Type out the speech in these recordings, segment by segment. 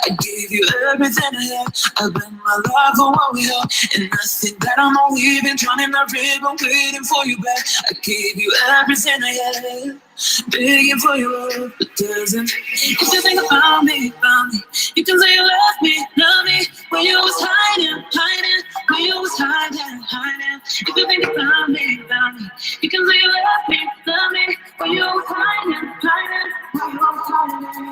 I gave you everything I had. I bet my life for what we have. And I think that I know we've been drowning the river, waiting for you back. I gave you everything I had, begging for your love, but doesn't. If you think about me, you can say you left me, love me, when you was hiding, when you was hiding. If you think about me, you can say you left me, love me, when you was hiding, when you was hiding.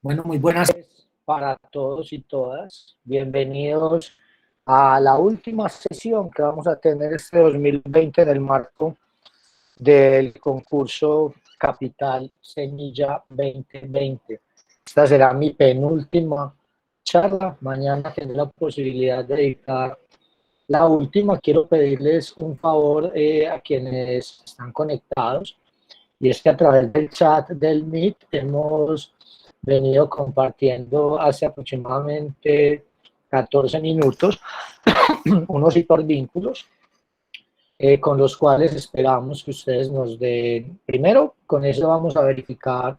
Bueno, muy buenas tardes para todos y todas. Bienvenidos a la última sesión que vamos a tener este 2020 en el marco del concurso Capital Semilla 2020. Esta será mi penúltima charla. Mañana tendré la posibilidad de dedicar la última. Quiero pedirles un favor a quienes están conectados, y es que a través del chat del Meet hemos venido compartiendo hace aproximadamente 14 minutos unos hipervínculos con los cuales esperamos que ustedes nos den. Primero, con eso vamos a verificar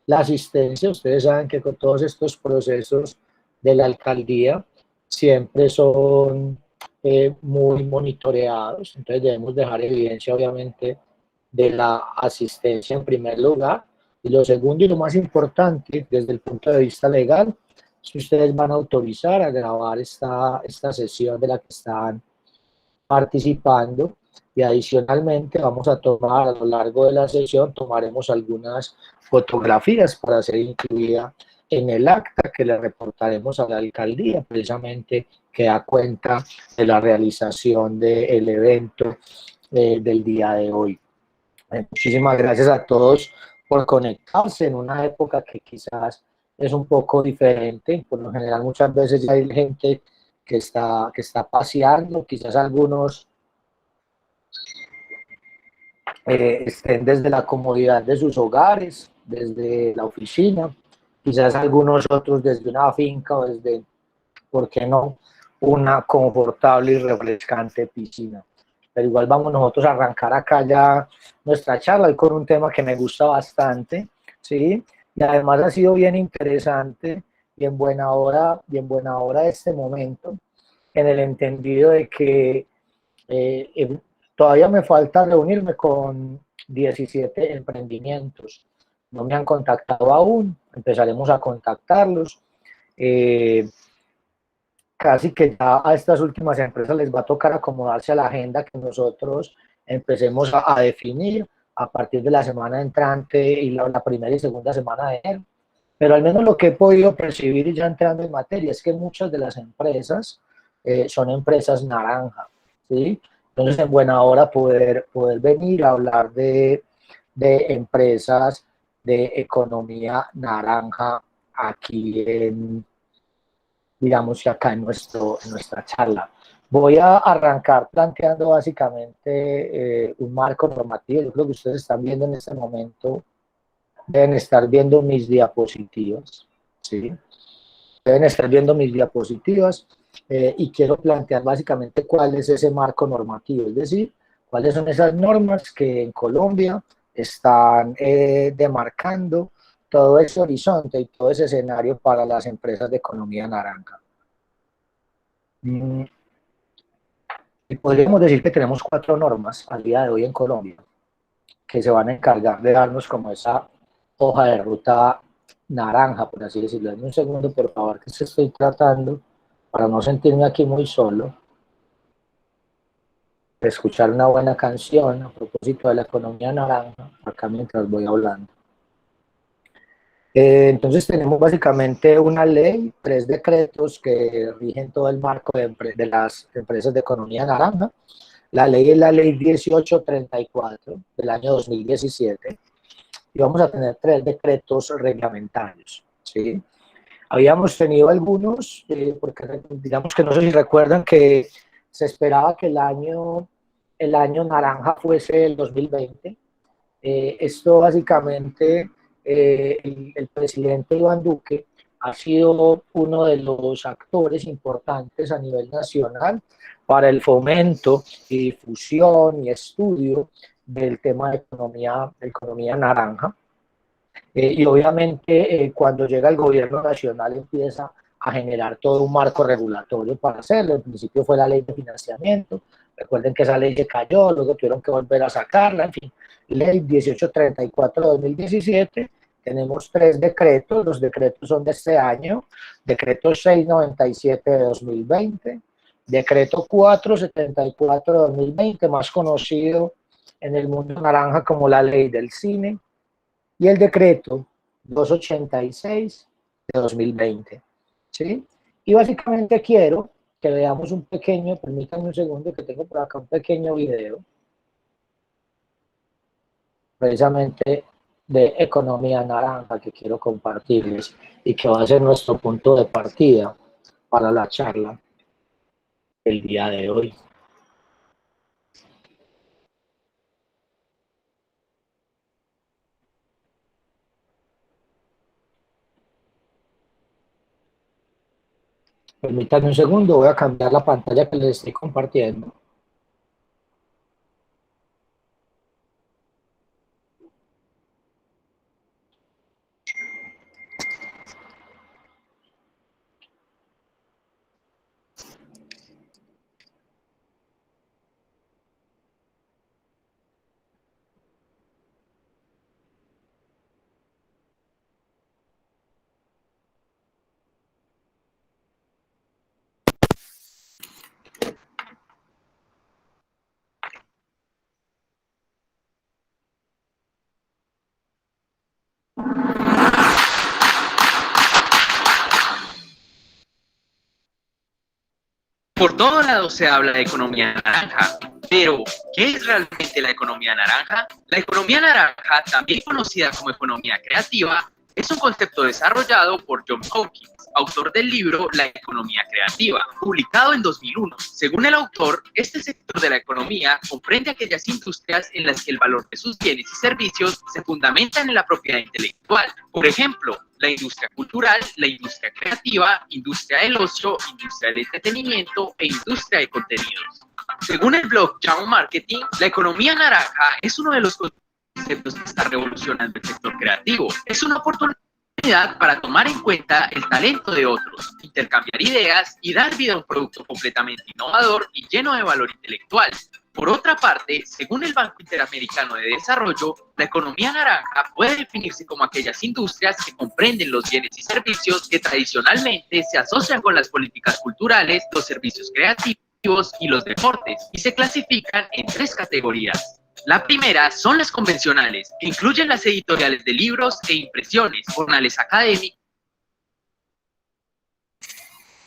la asistencia. Ustedes saben que con todos estos procesos de la alcaldía siempre son muy monitoreados, entonces debemos dejar evidencia obviamente de la asistencia en primer lugar. Y lo segundo y lo más importante desde el punto de vista legal es que ustedes van a autorizar a grabar esta sesión de la que están participando, y adicionalmente vamos a tomar a lo largo de la sesión, tomaremos algunas fotografías para ser incluida en el acta que le reportaremos a la alcaldía, precisamente que da cuenta de la realización del evento del día de hoy. Muchísimas gracias a todos por conectarse en una época que quizás es un poco diferente. Por lo general muchas veces ya hay gente que está paseando, quizás algunos estén desde la comodidad de sus hogares, desde la oficina, quizás algunos otros desde una finca o desde, ¿por qué no?, una confortable y refrescante piscina. Pero igual vamos nosotros a arrancar acá ya nuestra charla hoy con un tema que me gusta bastante, ¿sí? Y además ha sido bien interesante y en buena hora este momento, en el entendido de que todavía me falta reunirme con 17 emprendimientos. No me han contactado aún, empezaremos a contactarlos. Casi que ya a estas últimas empresas les va a tocar acomodarse a la agenda que nosotros empecemos a definir a partir de la semana entrante y la primera y segunda semana de enero. Pero al menos lo que he podido percibir y ya entrando en materia es que muchas de las empresas son empresas naranja, ¿sí? Entonces, en buena hora poder venir a hablar de empresas de economía naranja aquí digamos que acá en nuestra charla. Voy a arrancar planteando básicamente un marco normativo. Yo creo que ustedes están viendo en este momento, deben estar viendo mis diapositivas, ¿sí? Deben estar viendo mis diapositivas y quiero plantear básicamente cuál es ese marco normativo, es decir, cuáles son esas normas que en Colombia están demarcando todo ese horizonte y todo ese escenario para las empresas de economía naranja. Y podríamos decir que tenemos 4 normas al día de hoy en Colombia que se van a encargar de darnos como esa hoja de ruta naranja, por así decirlo. Dame un segundo, por favor, que se estoy tratando, para no sentirme aquí muy solo, de escuchar una buena canción a propósito de la economía naranja, acá mientras voy hablando. Entonces tenemos básicamente una ley, 3 decretos que rigen todo el marco de las empresas de economía naranja. La ley es la ley 1834 del año 2017 y vamos a tener 3 decretos reglamentarios, ¿sí? Habíamos tenido algunos, porque digamos que no sé si recuerdan que se esperaba que el año naranja fuese el 2020. Esto básicamente, el presidente Iván Duque ha sido uno de los actores importantes a nivel nacional para el fomento y difusión y estudio del tema de economía naranja. Y obviamente cuando llega el gobierno nacional empieza a generar todo un marco regulatorio para hacerlo. En principio fue la ley de financiamiento, recuerden que esa ley se cayó, luego tuvieron que volver a sacarla, en fin, ley 1834 de 2017, tenemos 3 decretos, los decretos son de este año, decreto 697 de 2020, decreto 474 de 2020, más conocido en el mundo naranja como la ley del cine, y el decreto 286 de 2020, ¿sí? Y básicamente quiero que veamos un pequeño, permítanme un segundo que tengo por acá un pequeño video, precisamente de economía naranja que quiero compartirles y que va a ser nuestro punto de partida para la charla el día de hoy. Permítanme un segundo, voy a cambiar la pantalla que les estoy compartiendo. Por todos lados se habla de economía naranja, pero ¿qué es realmente la economía naranja? La economía naranja, también conocida como economía creativa, es un concepto desarrollado por John Hawkins, autor del libro La economía creativa, publicado en 2001. Según el autor, este sector de la economía comprende aquellas industrias en las que el valor de sus bienes y servicios se fundamentan en la propiedad intelectual. Por ejemplo, la industria cultural, la industria creativa, industria del ocio, industria del entretenimiento e industria de contenidos. Según el blog Young Marketing, la economía naranja es uno de los conceptos que está revolucionando el sector creativo. Es una oportunidad para tomar en cuenta el talento de otros, intercambiar ideas y dar vida a un producto completamente innovador y lleno de valor intelectual. Por otra parte, según el Banco Interamericano de Desarrollo, la economía naranja puede definirse como aquellas industrias que comprenden los bienes y servicios que tradicionalmente se asocian con las políticas culturales, los servicios creativos y los deportes, y se clasifican en 3 categorías. La primera son las convencionales, que incluyen las editoriales de libros e impresiones, jornales académicos.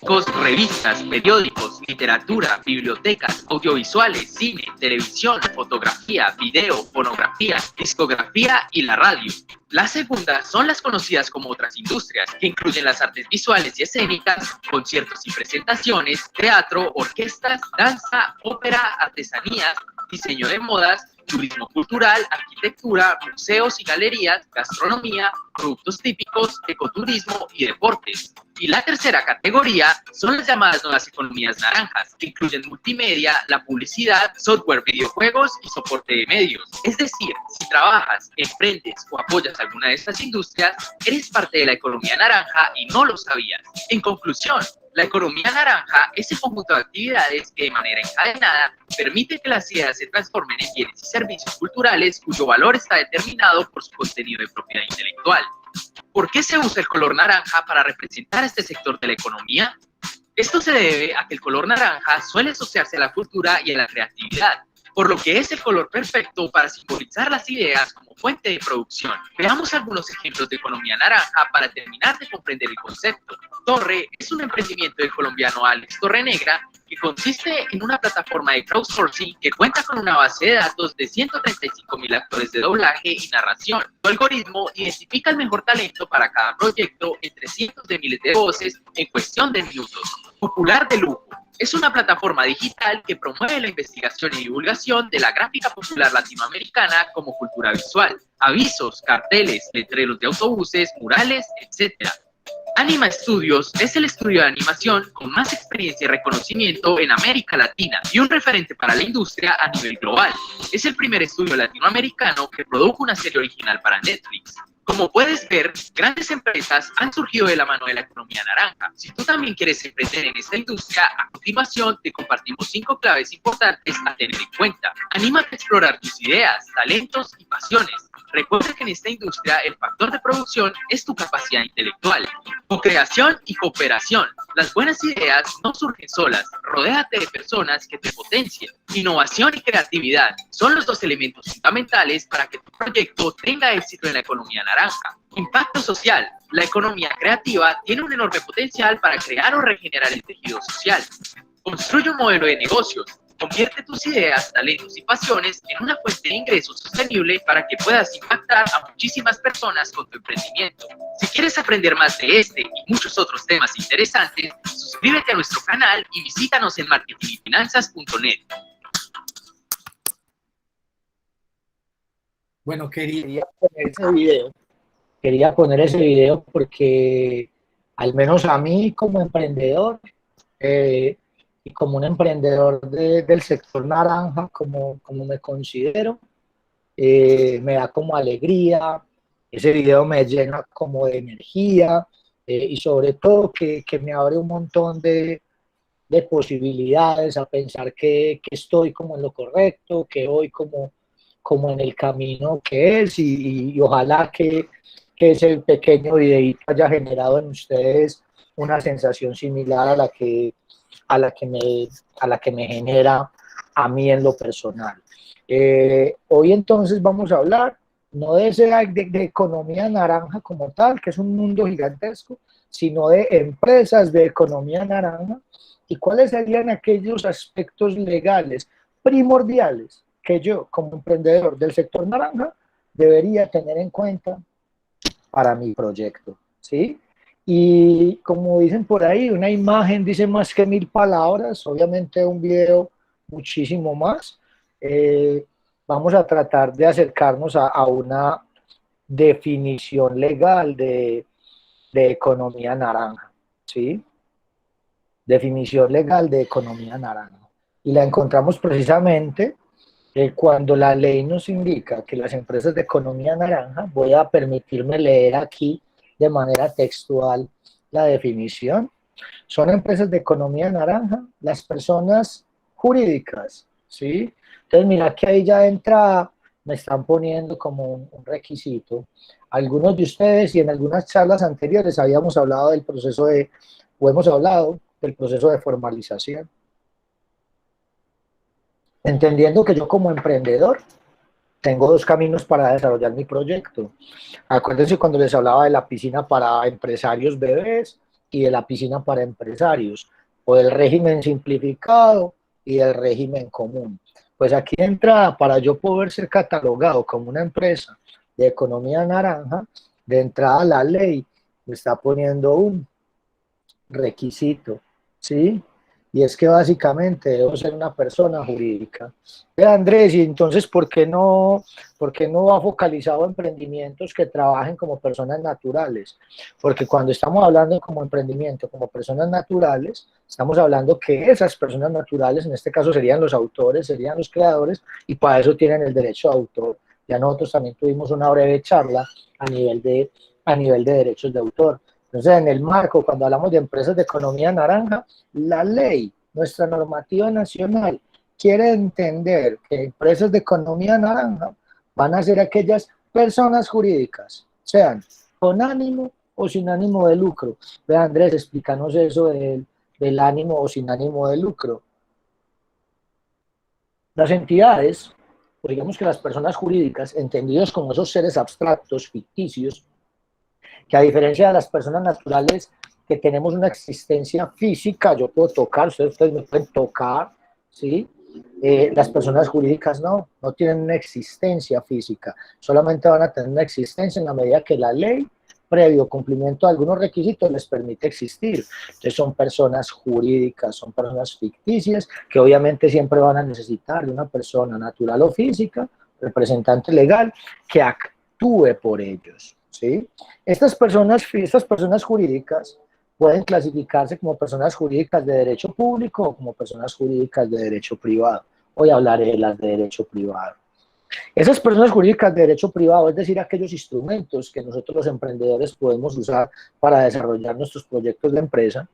revistas, periódicos, literatura, bibliotecas, audiovisuales, cine, televisión, fotografía, video, fonografía, discografía y la radio. La segunda son las conocidas como otras industrias, que incluyen las artes visuales y escénicas, conciertos y presentaciones, teatro, orquestas, danza, ópera, artesanías, diseño de modas, turismo cultural, arquitectura, museos y galerías, gastronomía, productos típicos, ecoturismo y deportes. Y la tercera categoría son las llamadas nuevas economías naranjas, que incluyen multimedia, la publicidad, software, videojuegos y soporte de medios. Es decir, si trabajas, emprendes o apoyas alguna de estas industrias, eres parte de la economía naranja y no lo sabías. En conclusión, la economía naranja es el conjunto de actividades que de manera encadenada permite que las ideas se transformen en bienes y servicios culturales cuyo valor está determinado por su contenido de propiedad intelectual. ¿Por qué se usa el color naranja para representar a este sector de la economía? Esto se debe a que el color naranja suele asociarse a la cultura y a la creatividad, por lo que es el color perfecto para simbolizar las ideas como fuente de producción. Veamos algunos ejemplos de economía naranja para terminar de comprender el concepto. Torre es un emprendimiento del colombiano Alex Torrenegra que consiste en una plataforma de crowdsourcing que cuenta con una base de datos de 135.000 actores de doblaje y narración. Su algoritmo identifica el mejor talento para cada proyecto entre cientos de miles de voces en cuestión de minutos. Popular de lujo. Es una plataforma digital que promueve la investigación y divulgación de la gráfica popular latinoamericana como cultura visual, avisos, carteles, letreros de autobuses, murales, etc. Anima Studios es el estudio de animación con más experiencia y reconocimiento en América Latina y un referente para la industria a nivel global. Es el primer estudio latinoamericano que produjo una serie original para Netflix. Como puedes ver, grandes empresas han surgido de la mano de la economía naranja. Si tú también quieres emprender en esta industria, a continuación te compartimos 5 claves importantes a tener en cuenta. Anímate a explorar tus ideas, talentos y pasiones. Recuerda que en esta industria el factor de producción es tu capacidad intelectual. Co-creación y cooperación. Las buenas ideas no surgen solas. Rodéate de personas que te potencien. Innovación y creatividad son los 2 elementos fundamentales para que tu proyecto tenga éxito en la economía naranja. Impacto social. La economía creativa tiene un enorme potencial para crear o regenerar el tejido social. Construye un modelo de negocios. Convierte tus ideas, talentos y pasiones en una fuente de ingresos sostenible para que puedas impactar a muchísimas personas con tu emprendimiento. Si quieres aprender más de este y muchos otros temas interesantes, suscríbete a nuestro canal y visítanos en marketingyfinanzas.net. Bueno, quería poner ese video porque al menos a mí como emprendedor y como un emprendedor del sector naranja, como me considero, me da como alegría, ese video me llena como de energía y sobre todo que me abre un montón de posibilidades a pensar que estoy como en lo correcto, que voy como en el camino que es y ojalá que ese pequeño videito haya generado en ustedes una sensación similar a la que me genera a mí en lo personal. Hoy entonces vamos a hablar no de economía naranja como tal, que es un mundo gigantesco, sino de empresas de economía naranja y cuáles serían aquellos aspectos legales primordiales que yo como emprendedor del sector naranja debería tener en cuenta para mi proyecto, ¿sí? Y como dicen por ahí, una imagen dice más que 1000 palabras, obviamente un video muchísimo más. Vamos a tratar de acercarnos a una definición legal de economía naranja, ¿sí? Definición legal de economía naranja. Y la encontramos precisamente cuando la ley nos indica que las empresas de economía naranja, voy a permitirme leer aquí de manera textual la definición, son empresas de economía naranja, las personas jurídicas, ¿sí? Entonces mira que ahí ya entra, me están poniendo como un requisito. Algunos de ustedes y en algunas charlas anteriores habíamos hablado del proceso o hemos hablado del proceso de formalización. Entendiendo que yo como emprendedor tengo 2 caminos para desarrollar mi proyecto. Acuérdense cuando les hablaba de la piscina para empresarios bebés y de la piscina para empresarios, o del régimen simplificado y del régimen común. Pues aquí de entrada, para yo poder ser catalogado como una empresa de economía naranja, de entrada la ley me está poniendo un requisito, ¿sí? Y es que básicamente debo ser una persona jurídica. Ve, Andrés, y entonces, por qué no va focalizado a emprendimientos que trabajen como personas naturales? Porque cuando estamos hablando como emprendimiento, como personas naturales, estamos hablando que esas personas naturales, en este caso serían los autores, serían los creadores, y para eso tienen el derecho de autor. Ya nosotros también tuvimos una breve charla a nivel de derechos de autor. Entonces, en el marco, cuando hablamos de empresas de economía naranja, la ley, nuestra normativa nacional, quiere entender que empresas de economía naranja van a ser aquellas personas jurídicas, sean con ánimo o sin ánimo de lucro. Ve, Andrés, explícanos eso del ánimo o sin ánimo de lucro. Las entidades, o digamos que las personas jurídicas, entendidos como esos seres abstractos, ficticios, que a diferencia de las personas naturales que tenemos una existencia física, yo puedo tocar, ustedes me pueden tocar, ¿sí? Las personas jurídicas no tienen una existencia física, solamente van a tener una existencia en la medida que la ley, previo cumplimiento de algunos requisitos, les permite existir. Entonces son personas jurídicas, son personas ficticias, que obviamente siempre van a necesitar de una persona natural o física, representante legal, que actúe por ellos, ¿sí? Estas personas jurídicas pueden clasificarse como personas jurídicas de derecho público o como personas jurídicas de derecho privado. Hoy hablaré de las de derecho privado. Esas personas jurídicas de derecho privado, es decir, aquellos instrumentos que nosotros los emprendedores podemos usar para desarrollar nuestros proyectos de empresa,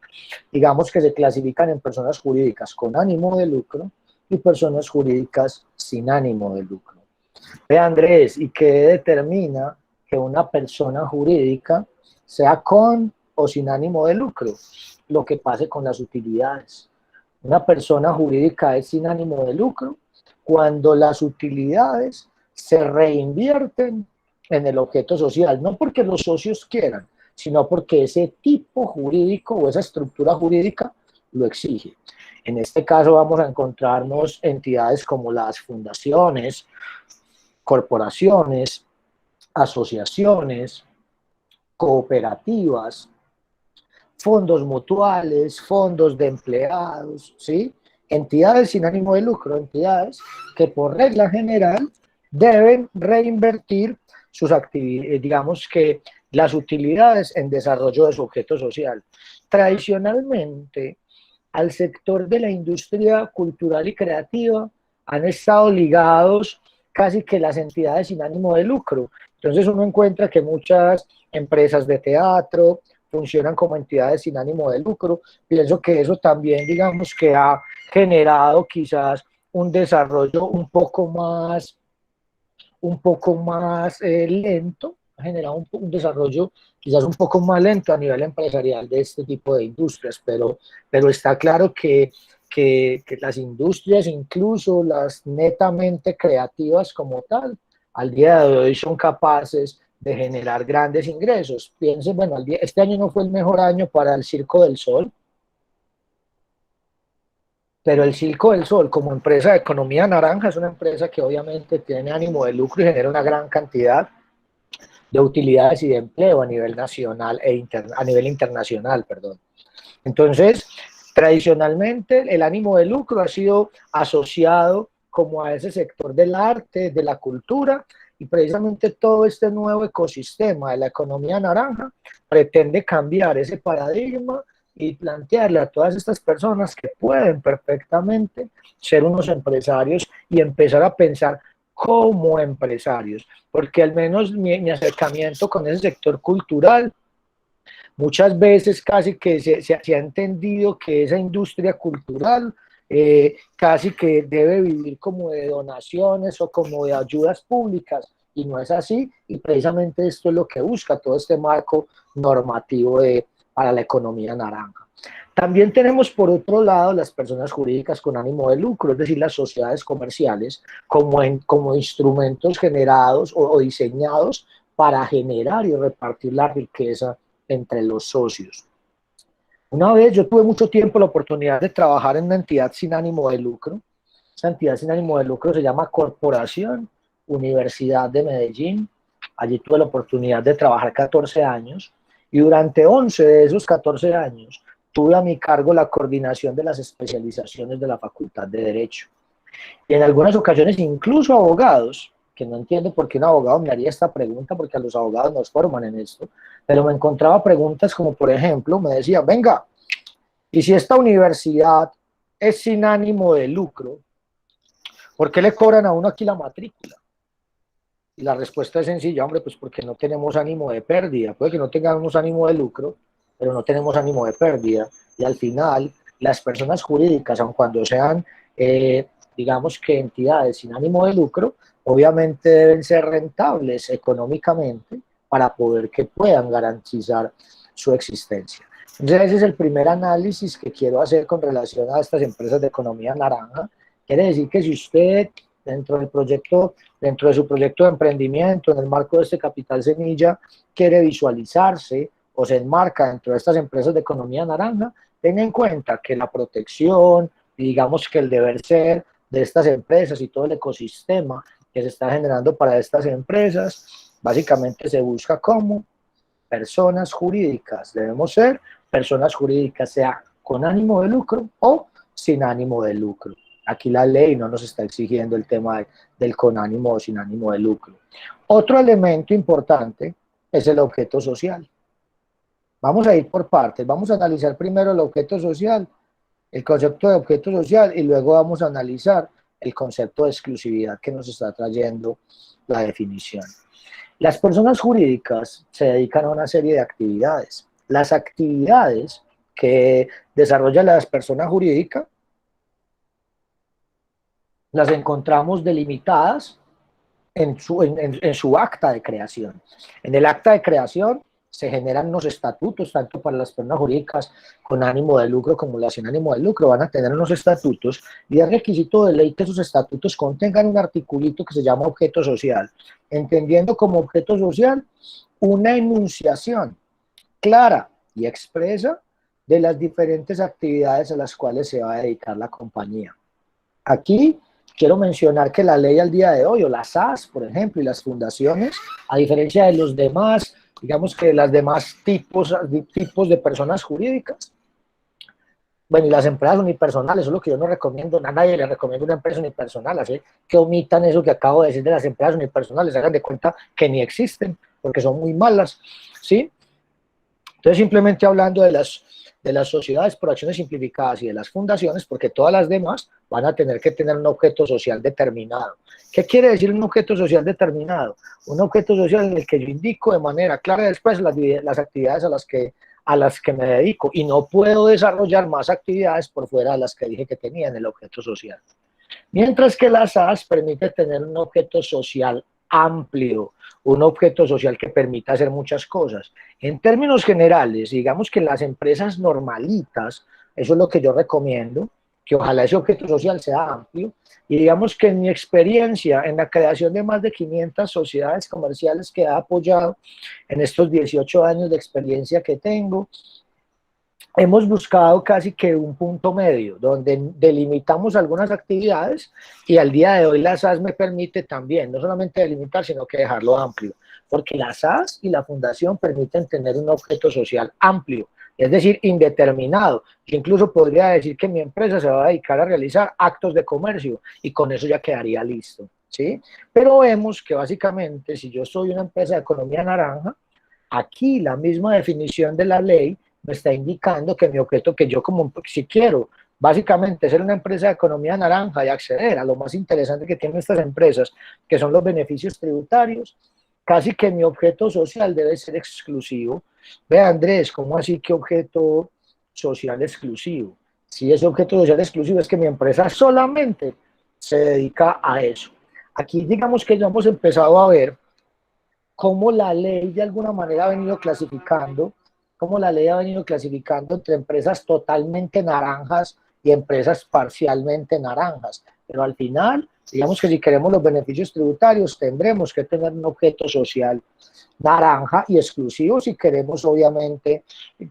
digamos que se clasifican en personas jurídicas con ánimo de lucro y personas jurídicas sin ánimo de lucro. Ve, Andrés, ¿y qué determina que una persona jurídica sea con o sin ánimo de lucro? Lo que pase con las utilidades. Una persona jurídica es sin ánimo de lucro cuando las utilidades se reinvierten en el objeto social, no porque los socios quieran, sino porque ese tipo jurídico o esa estructura jurídica lo exige. En este caso vamos a encontrarnos entidades como las fundaciones, corporaciones, asociaciones, cooperativas, fondos mutuales, fondos de empleados, ¿sí? Entidades sin ánimo de lucro, entidades que por regla general deben reinvertir sus actividades, digamos que las utilidades en desarrollo de su objeto social. Tradicionalmente, al sector de la industria cultural y creativa han estado ligados casi que las entidades sin ánimo de lucro. Entonces uno encuentra que muchas empresas de teatro funcionan como entidades sin ánimo de lucro. Pienso que eso también, digamos, que ha generado quizás un desarrollo un poco más lento, ha generado un desarrollo quizás un poco más lento a nivel empresarial de este tipo de industrias, pero está claro que las industrias, incluso las netamente creativas como tal, al día de hoy son capaces de generar grandes ingresos. Piensen, bueno, este año no fue el mejor año para el Circo del Sol, pero el Circo del Sol como empresa de economía naranja es una empresa que obviamente tiene ánimo de lucro y genera una gran cantidad de utilidades y de empleo a nivel nacional a nivel internacional, perdón. Entonces, tradicionalmente el ánimo de lucro ha sido asociado como a ese sector del arte, de la cultura, y precisamente todo este nuevo ecosistema de la economía naranja pretende cambiar ese paradigma y plantearle a todas estas personas que pueden perfectamente ser unos empresarios y empezar a pensar como empresarios, porque al menos mi acercamiento con ese sector cultural, muchas veces casi que se ha entendido que esa industria cultural casi que debe vivir como de donaciones o como de ayudas públicas, y no es así, y precisamente esto es lo que busca todo este marco normativo para la economía naranja. También tenemos por otro lado las personas jurídicas con ánimo de lucro, es decir, las sociedades comerciales como instrumentos generados o diseñados para generar y repartir la riqueza entre los socios. Una vez yo tuve mucho tiempo la oportunidad de trabajar en una entidad sin ánimo de lucro. Esa entidad sin ánimo de lucro se llama Corporación Universidad de Medellín. Allí tuve la oportunidad de trabajar 14 años y durante 11 de esos 14 años tuve a mi cargo la coordinación de las especializaciones de la Facultad de Derecho. Y en algunas ocasiones incluso abogados, que no entiendo por qué un abogado me haría esta pregunta, porque a los abogados nos forman en esto, pero me encontraba preguntas como, por ejemplo, me decía, venga, ¿y si esta universidad es sin ánimo de lucro, por qué le cobran a uno aquí la matrícula? Y la respuesta es sencilla, hombre, pues porque no tenemos ánimo de pérdida. Puede que no tengamos ánimo de lucro, pero no tenemos ánimo de pérdida. Y al final, las personas jurídicas, aun cuando sean, digamos que entidades sin ánimo de lucro, obviamente deben ser rentables económicamente para poder que puedan garantizar su existencia. Entonces, ese es el primer análisis que quiero hacer con relación a estas empresas de economía naranja. Quiere decir que si usted, dentro del proyecto, dentro de su proyecto de emprendimiento, en el marco de este Capital Semilla, quiere visualizarse o se enmarca dentro de estas empresas de economía naranja, tenga en cuenta que la protección, digamos que el deber ser de estas empresas y todo el ecosistema que se está generando para estas empresas, básicamente se busca como personas jurídicas. Debemos ser personas jurídicas, sea con ánimo de lucro o sin ánimo de lucro. Aquí la ley no nos está exigiendo el tema del con ánimo o sin ánimo de lucro. Otro elemento importante es el objeto social. Vamos a ir por partes. Vamos a analizar primero el objeto social, el concepto de objeto social, y luego vamos a analizar el concepto de exclusividad que nos está trayendo la definición. Las personas jurídicas se dedican a una serie de actividades. Las actividades que desarrollan las personas jurídicas las encontramos delimitadas en su acta de creación. En el acta de creación se generan unos estatutos, tanto para las personas jurídicas con ánimo de lucro como las sin ánimo de lucro, van a tener unos estatutos, y es requisito de ley que esos estatutos contengan un articulito que se llama objeto social, entendiendo como objeto social una enunciación clara y expresa de las diferentes actividades a las cuales se va a dedicar la compañía. Aquí quiero mencionar que la ley al día de hoy, o las SAS, por ejemplo, y las fundaciones, a diferencia de los demás, digamos que las demás tipos de personas jurídicas, bueno, y las empresas unipersonales, eso es lo que yo no recomiendo, a nadie le recomiendo una empresa unipersonal, así que omitan eso que acabo de decir de las empresas unipersonales, hagan de cuenta que ni existen, porque son muy malas, ¿sí? Entonces, simplemente hablando de las sociedades por acciones simplificadas y de las fundaciones, porque todas las demás van a tener que tener un objeto social determinado. ¿Qué quiere decir un objeto social determinado? Un objeto social en el que yo indico de manera clara después las actividades a las que me dedico, y no puedo desarrollar más actividades por fuera de las que dije que tenía en el objeto social. Mientras que la SAS permite tener un objeto social amplio, un objeto social que permita hacer muchas cosas. En términos generales, digamos que en las empresas normalitas, eso es lo que yo recomiendo, que ojalá ese objeto social sea amplio, y digamos que en mi experiencia en la creación de más de 500 sociedades comerciales que he apoyado en estos 18 años de experiencia que tengo, hemos buscado casi que un punto medio, donde delimitamos algunas actividades, y al día de hoy la SAS me permite también, no solamente delimitar, sino que dejarlo amplio, porque la SAS y la fundación permiten tener un objeto social amplio, es decir, indeterminado. Yo incluso podría decir que mi empresa se va a dedicar a realizar actos de comercio, y con eso ya quedaría listo, ¿sí? Pero vemos que básicamente, si yo soy una empresa de economía naranja, aquí la misma definición de la ley me está indicando que mi objeto, que yo como, si quiero básicamente ser una empresa de economía naranja y acceder a lo más interesante que tienen estas empresas, que son los beneficios tributarios, casi que mi objeto social debe ser exclusivo. Ve, Andrés, ¿cómo así que objeto social exclusivo? Si ese objeto social exclusivo es que mi empresa solamente se dedica a eso. Aquí digamos que ya hemos empezado a ver cómo la ley de alguna manera ha venido clasificando, entre empresas totalmente naranjas y empresas parcialmente naranjas. Pero al final, Digamos que si queremos los beneficios tributarios, tendremos que tener un objeto social naranja y exclusivo si queremos, obviamente,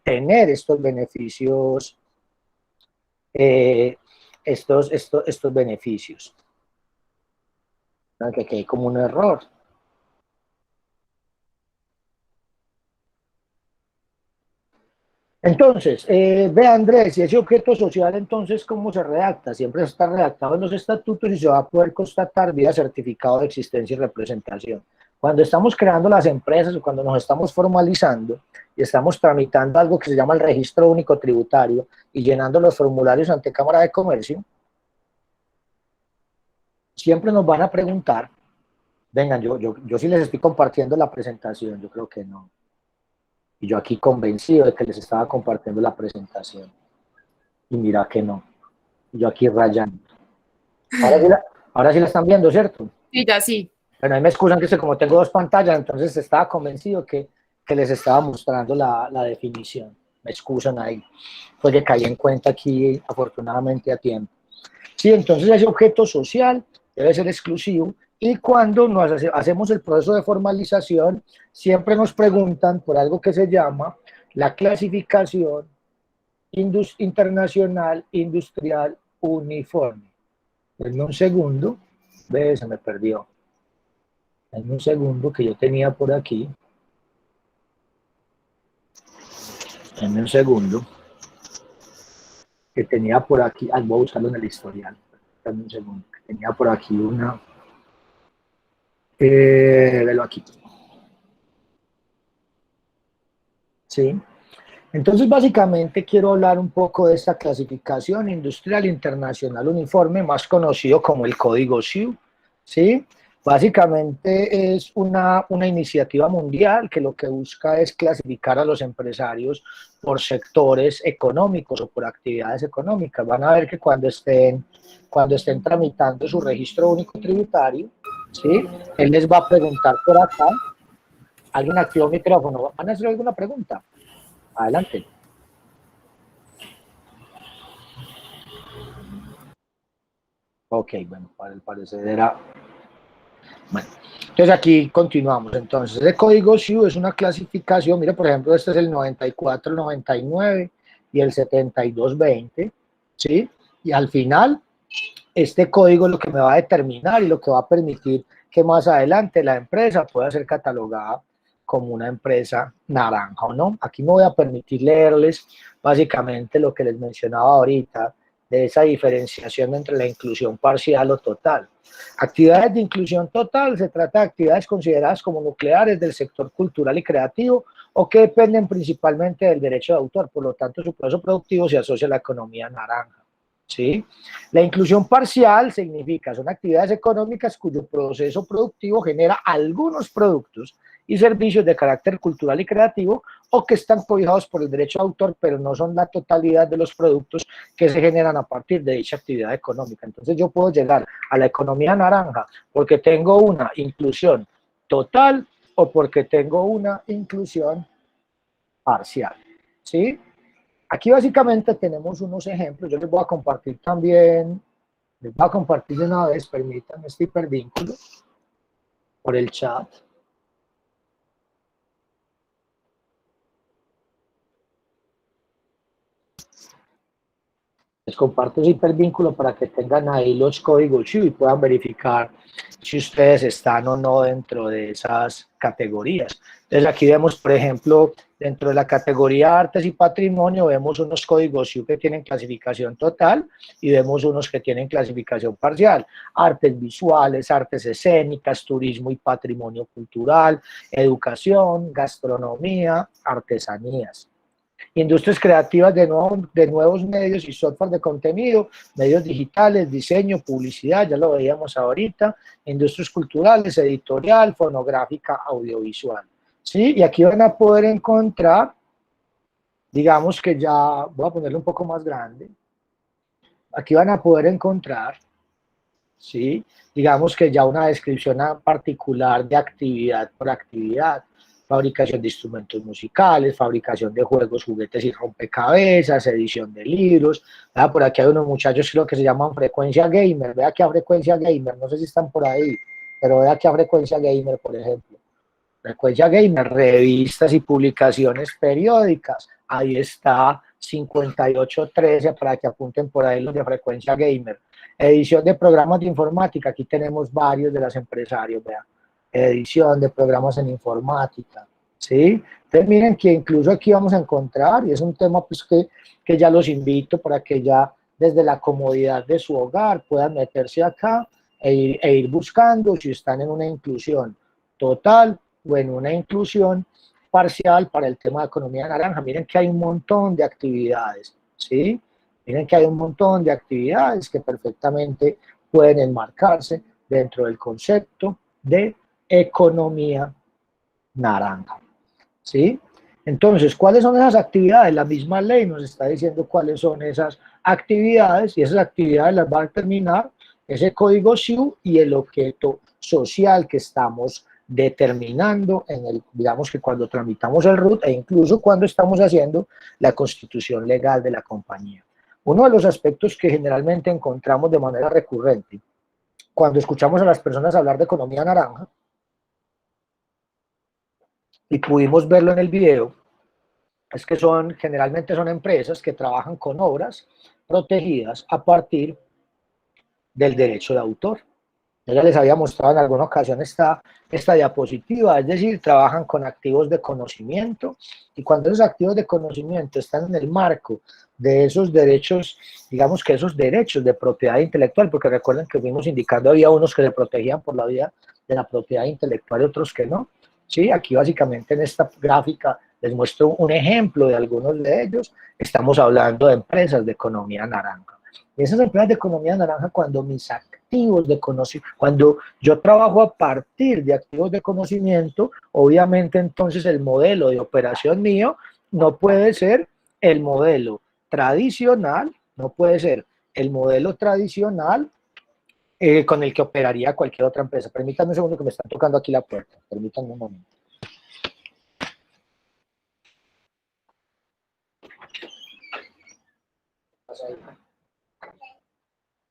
tener estos beneficios, estos beneficios. Que hay como un error. Entonces, ve Andrés, y ese objeto social, entonces, ¿cómo se redacta? Siempre está redactado en los estatutos y se va a poder constatar vía certificado de existencia y representación. Cuando estamos creando las empresas o cuando nos estamos formalizando y estamos tramitando algo que se llama el registro único tributario y llenando los formularios ante Cámara de Comercio, siempre nos van a preguntar, vengan, yo sí les estoy compartiendo la presentación, yo creo que no. Y yo aquí convencido de que les estaba compartiendo la presentación. Y mira que no. Y yo aquí rayando. Ahora sí la están viendo, ¿cierto? Sí, ya sí. Bueno, ahí me excusan que como tengo dos pantallas, entonces estaba convencido que les estaba mostrando la definición. Me excusan ahí. Pues que caí en cuenta aquí, afortunadamente, a tiempo. Sí, entonces ese objeto social debe ser exclusivo. Y cuando nos hacemos el proceso de formalización, siempre nos preguntan por algo que se llama la clasificación internacional industrial uniforme. En un segundo, ve, se me perdió. En un segundo que yo tenía por aquí. En un segundo que tenía por aquí. Voy a buscarlo en el historial. En un segundo. Que tenía por aquí una. Velo aquí. Sí. Entonces, básicamente, quiero hablar un poco de esta clasificación industrial internacional uniforme, más conocido como el Código SIU, ¿sí? Básicamente es una iniciativa mundial que lo que busca es clasificar a los empresarios por sectores económicos o por actividades económicas. Van a ver que cuando estén tramitando su registro único tributario, ¿sí? Él les va a preguntar por acá. ¿Alguien activó el micrófono? ¿Van a hacer alguna pregunta? Adelante. Ok, bueno, para el parecer era... Bueno, entonces aquí continuamos. Entonces, el código SIU es una clasificación, mire, por ejemplo, este es el 94, el 99 y el 7220, ¿sí? Y al final, este código es lo que me va a determinar y lo que va a permitir que más adelante la empresa pueda ser catalogada como una empresa naranja o no. Aquí me voy a permitir leerles básicamente lo que les mencionaba ahorita de esa diferenciación entre la inclusión parcial o total. Actividades de inclusión total se trata de actividades consideradas como nucleares del sector cultural y creativo o que dependen principalmente del derecho de autor, por lo tanto su proceso productivo se asocia a la economía naranja. ¿Sí? La inclusión parcial significa, son actividades económicas cuyo proceso productivo genera algunos productos y servicios de carácter cultural y creativo o que están cobijados por el derecho de autor, pero no son la totalidad de los productos que se generan a partir de dicha actividad económica. Entonces yo puedo llegar a la economía naranja porque tengo una inclusión total o porque tengo una inclusión parcial. ¿Sí? Aquí básicamente tenemos unos ejemplos, yo les voy a compartir también, les voy a compartir de una vez, permítanme este hipervínculo por el chat. Les comparto ese hipervínculo para que tengan ahí los códigos SIU y puedan verificar si ustedes están o no dentro de esas categorías. Entonces aquí vemos, por ejemplo, dentro de la categoría Artes y Patrimonio, vemos unos códigos SIU que tienen clasificación total y vemos unos que tienen clasificación parcial. Artes visuales, artes escénicas, turismo y patrimonio cultural, educación, gastronomía, artesanías. Industrias creativas de nuevos medios y software de contenido, medios digitales, diseño, publicidad, ya lo veíamos ahorita, industrias culturales, editorial, fonográfica, audiovisual. ¿Sí? Y aquí van a poder encontrar, digamos que ya, voy a ponerlo un poco más grande, aquí van a poder encontrar, ¿sí? Digamos que ya una descripción particular de actividad por actividad. fabricación de instrumentos musicales, fabricación de juegos, juguetes y rompecabezas, edición de libros. ¿Verdad? Por aquí hay unos muchachos creo que se llaman Frecuencia Gamer, vea que a Frecuencia Gamer, no sé si están por ahí, pero vea que a Frecuencia Gamer, por ejemplo. Frecuencia Gamer, revistas y publicaciones periódicas, ahí está 5813 para que apunten por ahí los de Frecuencia Gamer. Edición de programas de informática, aquí tenemos varios de los empresarios, vean. Edición de programas en informática, ¿sí? Entonces miren que incluso aquí vamos a encontrar, y es un tema pues que ya los invito para que ya desde la comodidad de su hogar puedan meterse acá e ir buscando si están en una inclusión total o en una inclusión parcial para el tema de economía naranja. Miren que hay un montón de actividades, ¿sí? Miren que hay un montón de actividades que perfectamente pueden enmarcarse dentro del concepto de economía naranja, ¿sí? Entonces, ¿cuáles son esas actividades? La misma ley nos está diciendo cuáles son esas actividades y esas actividades las va a determinar ese código SIU y el objeto social que estamos determinando en el, digamos que cuando tramitamos el RUT e incluso cuando estamos haciendo la constitución legal de la compañía. Uno de los aspectos que generalmente encontramos de manera recurrente cuando escuchamos a las personas hablar de economía naranja, y pudimos verlo en el video, es que generalmente son empresas que trabajan con obras protegidas a partir del derecho de autor. Yo ya les había mostrado en alguna ocasión esta diapositiva, es decir, trabajan con activos de conocimiento, y cuando esos activos de conocimiento están en el marco de esos derechos, digamos que esos derechos de propiedad intelectual, porque recuerden que fuimos indicando, había unos que se protegían por la vía de la propiedad intelectual y otros que no. Sí, aquí básicamente en esta gráfica les muestro un ejemplo de algunos de ellos. Estamos hablando de empresas de economía naranja. Y esas empresas de economía naranja, cuando mis activos de conocimiento, cuando yo trabajo a partir de activos de conocimiento, obviamente entonces el modelo de operación mío no puede ser el modelo tradicional, no puede ser el modelo tradicional con el que operaría cualquier otra empresa. Permítanme un segundo que me están tocando aquí la puerta. Permítanme un momento. Pasa ahí.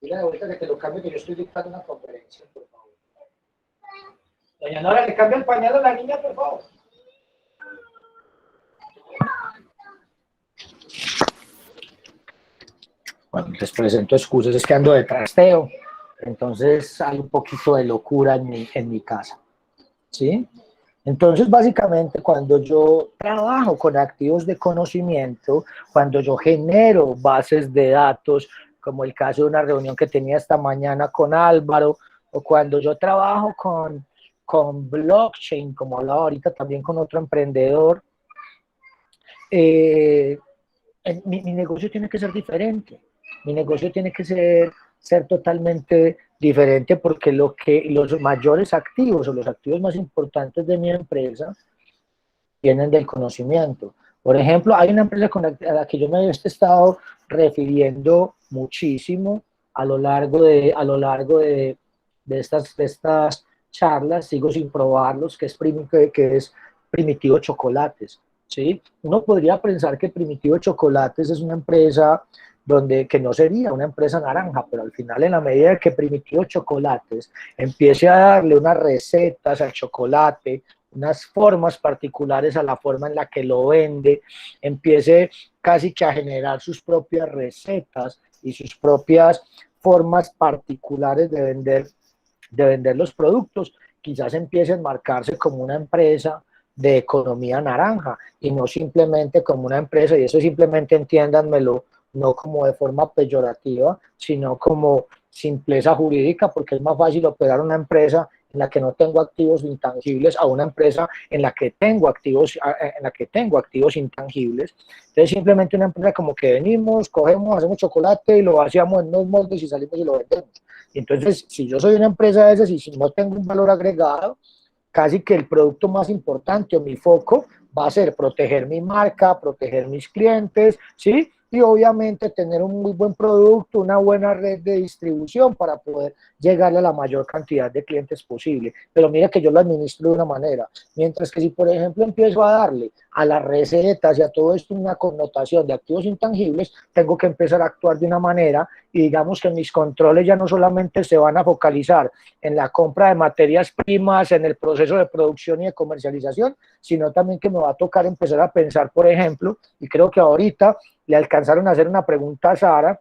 Dile de vuelta que te lo cambie, que yo estoy dictando una conferencia, por favor. Doña Nora, le cambia el pañal a la niña, por favor. Bueno, les presento excusas, es que ando de trasteo, entonces hay un poquito de locura en mi casa, ¿sí? Entonces, básicamente, cuando yo trabajo con activos de conocimiento, cuando yo genero bases de datos, como el caso de una reunión que tenía esta mañana con Álvaro, o cuando yo trabajo con blockchain, como hablaba ahorita también con otro emprendedor, mi negocio tiene que ser diferente. Mi negocio tiene que ser totalmente diferente porque los mayores activos o los activos más importantes de mi empresa vienen del conocimiento. Por ejemplo, hay una empresa a la que yo me he estado refiriendo muchísimo a lo largo de estas charlas, sigo sin probarlos, que es Primitivo Chocolates, ¿sí? Uno podría pensar que Primitivo Chocolates es una empresa que no sería una empresa naranja, pero al final, en la medida de que Primitivo Chocolates empiece a darle unas recetas al chocolate, unas formas particulares a la forma en la que lo vende, empiece casi que a generar sus propias recetas y sus propias formas particulares de vender los productos, quizás empiece a enmarcarse como una empresa de economía naranja y no simplemente como una empresa, y eso simplemente entiéndanmelo, no como de forma peyorativa, sino como simpleza jurídica, porque es más fácil operar una empresa en la que no tengo activos intangibles a una empresa en la que tengo activos intangibles. Entonces simplemente una empresa como que venimos, cogemos, hacemos chocolate y lo vaciamos en unos moldes y salimos y lo vendemos. Entonces, si yo soy una empresa de esas y si no tengo un valor agregado, casi que el producto más importante o mi foco va a ser proteger mi marca, proteger mis clientes, ¿sí? y obviamente tener un muy buen producto, una buena red de distribución para poder llegarle a la mayor cantidad de clientes posible. Pero mira que yo lo administro de una manera, mientras que si por ejemplo empiezo a darle a las recetas y a todo esto una connotación de activos intangibles, tengo que empezar a actuar de una manera y digamos que mis controles ya no solamente se van a focalizar en la compra de materias primas, en el proceso de producción y de comercialización, sino también que me va a tocar empezar a pensar, por ejemplo, y creo que ahorita le alcanzaron a hacer una pregunta a Sara,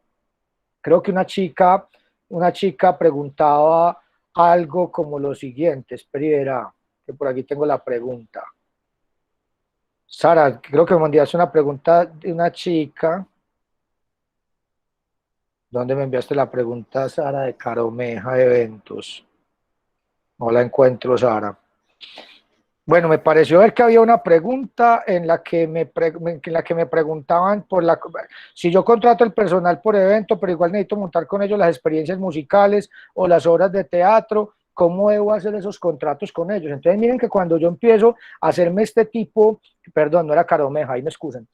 creo que una chica preguntaba algo como lo siguiente, espera, que por aquí tengo la pregunta. Sara, creo que me enviaste una pregunta de una chica. ¿Dónde me enviaste la pregunta, Sara, de Caromeja Eventos? No la encuentro, Sara. Bueno, me pareció ver que había una pregunta en la que me preguntaban si yo contrato el personal por evento, pero igual necesito montar con ellos las experiencias musicales o las obras de teatro, ¿cómo debo hacer esos contratos con ellos? Entonces miren que cuando yo empiezo a hacerme este tipo, perdón, no era Caromeja, ahí me excusan,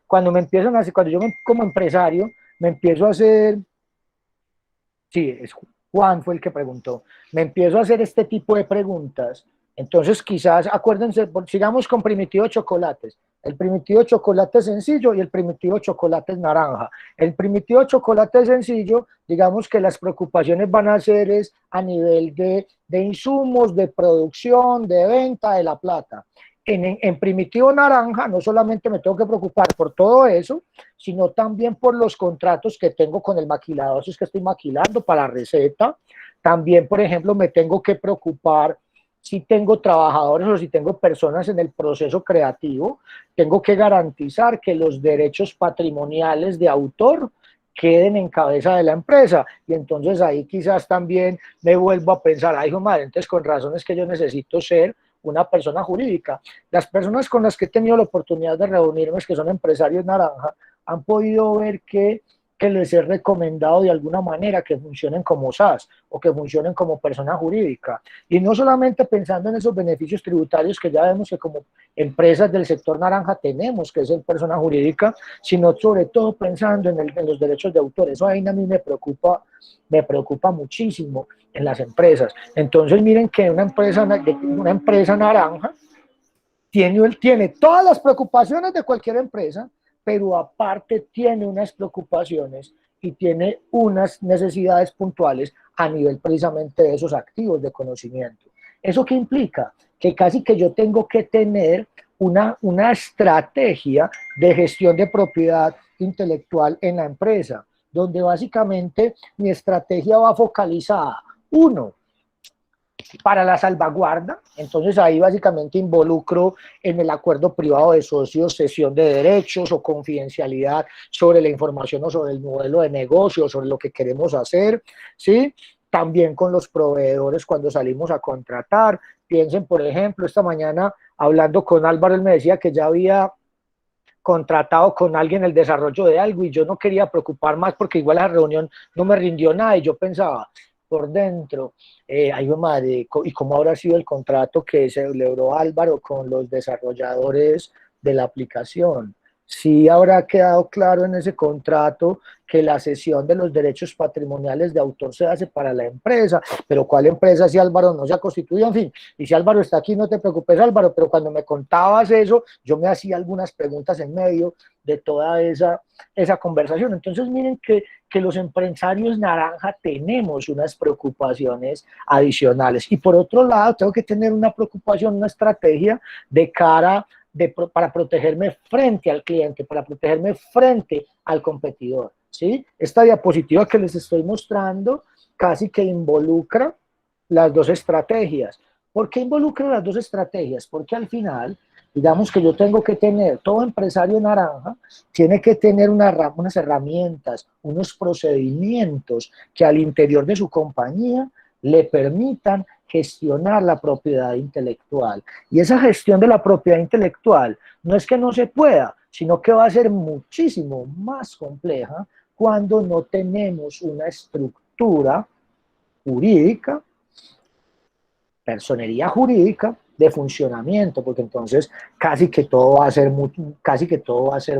cuando me empiezan a hacer, como empresario, me empiezo a hacer, sí, es Juan fue el que preguntó, me empiezo a hacer este tipo de preguntas. Entonces, quizás, acuérdense, sigamos con primitivo de chocolates. El primitivo de chocolate es sencillo y el primitivo de chocolate es naranja. El primitivo de chocolate es sencillo, digamos que las preocupaciones van a ser es a nivel de insumos, de producción, de venta, de la plata. En primitivo naranja no solamente me tengo que preocupar por todo eso, sino también por los contratos que tengo con el maquilador, si es que estoy maquilando para receta. También, por ejemplo, me tengo que preocupar si tengo trabajadores o si tengo personas en el proceso creativo. Tengo que garantizar que los derechos patrimoniales de autor queden en cabeza de la empresa. Y entonces ahí quizás también me vuelvo a pensar, ay, hijo madre, entonces con razón es que yo necesito ser una persona jurídica. Las personas con las que he tenido la oportunidad de reunirme, que son empresarios naranja, han podido ver que les he recomendado de alguna manera que funcionen como SAS o que funcionen como persona jurídica. Y no solamente pensando en esos beneficios tributarios que ya vemos que como empresas del sector naranja tenemos que ser persona jurídica, sino sobre todo pensando en los derechos de autor. Eso a mí me preocupa muchísimo en las empresas. Entonces miren que una empresa naranja tiene todas las preocupaciones de cualquier empresa, pero aparte tiene unas preocupaciones y tiene unas necesidades puntuales a nivel precisamente de esos activos de conocimiento. ¿Eso qué implica? Que casi que yo tengo que tener una estrategia de gestión de propiedad intelectual en la empresa, donde básicamente mi estrategia va focalizada, uno, para la salvaguarda, entonces ahí básicamente involucro en el acuerdo privado de socios cesión de derechos o confidencialidad sobre la información o sobre el modelo de negocio, sobre lo que queremos hacer, ¿sí? También con los proveedores cuando salimos a contratar. Piensen, por ejemplo, esta mañana hablando con Álvaro, él me decía que ya había contratado con alguien el desarrollo de algo y yo no quería preocupar más porque igual la reunión no me rindió nada y yo pensaba por dentro, ay madre, ¿y cómo habrá sido el contrato que se celebró Álvaro con los desarrolladores de la aplicación? Sí habrá quedado claro en ese contrato que la cesión de los derechos patrimoniales de autor se hace para la empresa, pero ¿cuál empresa si Álvaro no se ha constituido? En fin, y si Álvaro está aquí, no te preocupes Álvaro, pero cuando me contabas eso, yo me hacía algunas preguntas en medio de toda esa conversación. Entonces miren que los empresarios naranja tenemos unas preocupaciones adicionales y por otro lado tengo que tener una preocupación, una estrategia de cara para protegerme frente al cliente, para protegerme frente al competidor, ¿sí? Esta diapositiva que les estoy mostrando casi que involucra las dos estrategias. ¿Por qué involucra las dos estrategias? Porque al final, digamos que yo tengo que tener, todo empresario naranja tiene que tener unas herramientas, unos procedimientos que al interior de su compañía le permitan gestionar la propiedad intelectual. Y esa gestión de la propiedad intelectual no es que no se pueda, sino que va a ser muchísimo más compleja cuando no tenemos una estructura jurídica, personería jurídica de funcionamiento, porque entonces casi que todo va a ser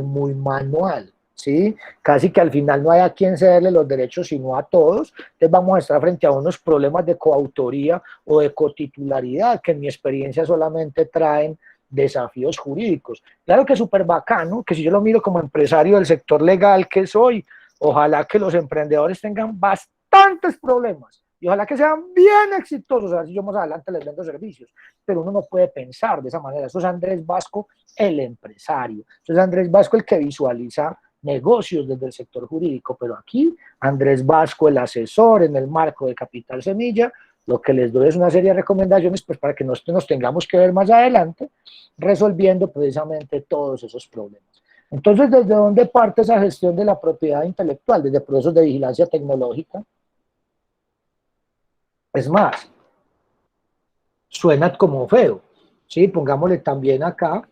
muy manual, ¿sí? Casi que al final no hay a quien cederle los derechos, sino a todos. Entonces vamos a estar frente a unos problemas de coautoría o de cotitularidad que en mi experiencia solamente traen desafíos jurídicos. Claro que es súper bacano, que si yo lo miro como empresario del sector legal que soy, ojalá que los emprendedores tengan bastantes problemas y ojalá que sean bien exitosos, así yo más adelante les vendo servicios, pero uno no puede pensar de esa manera. Eso es Andrés Vasco, el empresario. Eso es Andrés Vasco el que visualiza negocios desde el sector jurídico, pero aquí Andrés Vasco, el asesor en el marco de Capital Semilla, lo que les doy es una serie de recomendaciones pues, para que nos tengamos que ver más adelante resolviendo precisamente todos esos problemas. Entonces, ¿desde dónde parte esa gestión de la propiedad intelectual? Desde procesos de vigilancia tecnológica. Es más, suena como feo, ¿sí? Pongámosle también acá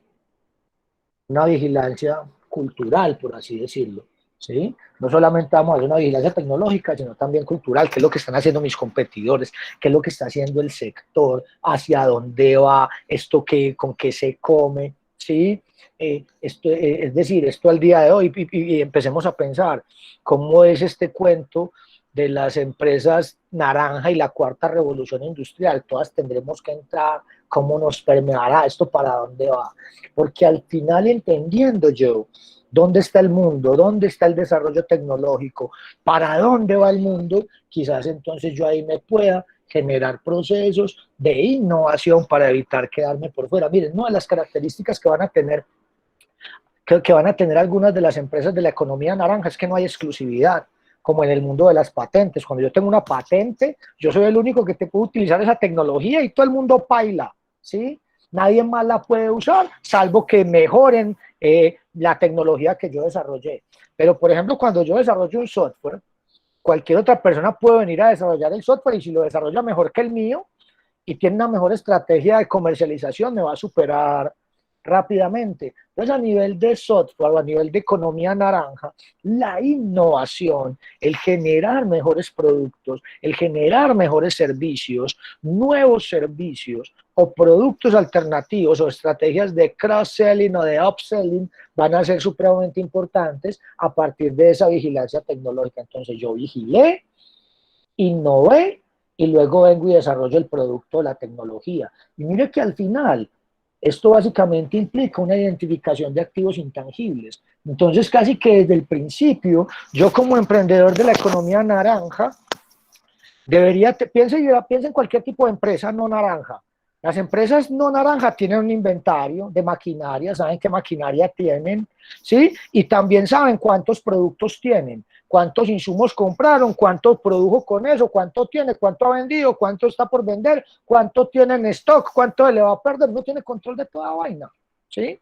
una vigilancia cultural, por así decirlo, ¿sí? No solamente vamos a hacer una vigilancia tecnológica, sino también cultural, qué es lo que están haciendo mis competidores, qué es lo que está haciendo el sector, hacia dónde va, esto que, con qué se come, ¿sí? Es decir, esto al día de hoy, y empecemos a pensar cómo es este cuento de las empresas naranja y la cuarta revolución industrial, todas tendremos que entrar, cómo nos permeará esto, para dónde va, porque al final entendiendo yo dónde está el mundo, dónde está el desarrollo tecnológico, para dónde va el mundo, quizás entonces yo ahí me pueda generar procesos de innovación para evitar quedarme por fuera. Miren, una de las características que van a tener algunas de las empresas de la economía naranja es que no hay exclusividad, como en el mundo de las patentes. Cuando yo tengo una patente, yo soy el único que te puede utilizar esa tecnología y todo el mundo baila, ¿sí? Nadie más la puede usar, salvo que mejoren la tecnología que yo desarrollé. Pero, por ejemplo, cuando yo desarrollo un software, cualquier otra persona puede venir a desarrollar el software y si lo desarrolla mejor que el mío y tiene una mejor estrategia de comercialización, me va a superar rápidamente. Entonces, a nivel de software, a nivel de economía naranja, la innovación, el generar mejores productos, el generar mejores servicios, nuevos servicios o productos alternativos o estrategias de cross-selling o de upselling van a ser supremamente importantes a partir de esa vigilancia tecnológica. Entonces, yo vigilé, innové y luego vengo y desarrollo el producto, la tecnología. Y mire que al final, esto básicamente implica una identificación de activos intangibles. Entonces, casi que desde el principio, yo como emprendedor de la economía naranja, piensa en cualquier tipo de empresa no naranja. Las empresas no naranja tienen un inventario de maquinaria, saben qué maquinaria tienen, ¿sí? Y también saben cuántos productos tienen, cuántos insumos compraron, cuánto produjo con eso, cuánto tiene, cuánto ha vendido, cuánto está por vender, cuánto tiene en stock, cuánto le va a perder, no tiene control de toda vaina, ¿sí?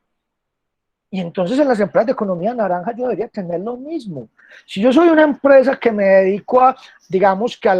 Y entonces en las empresas de economía naranja yo debería tener lo mismo. Si yo soy una empresa que me dedico a, digamos que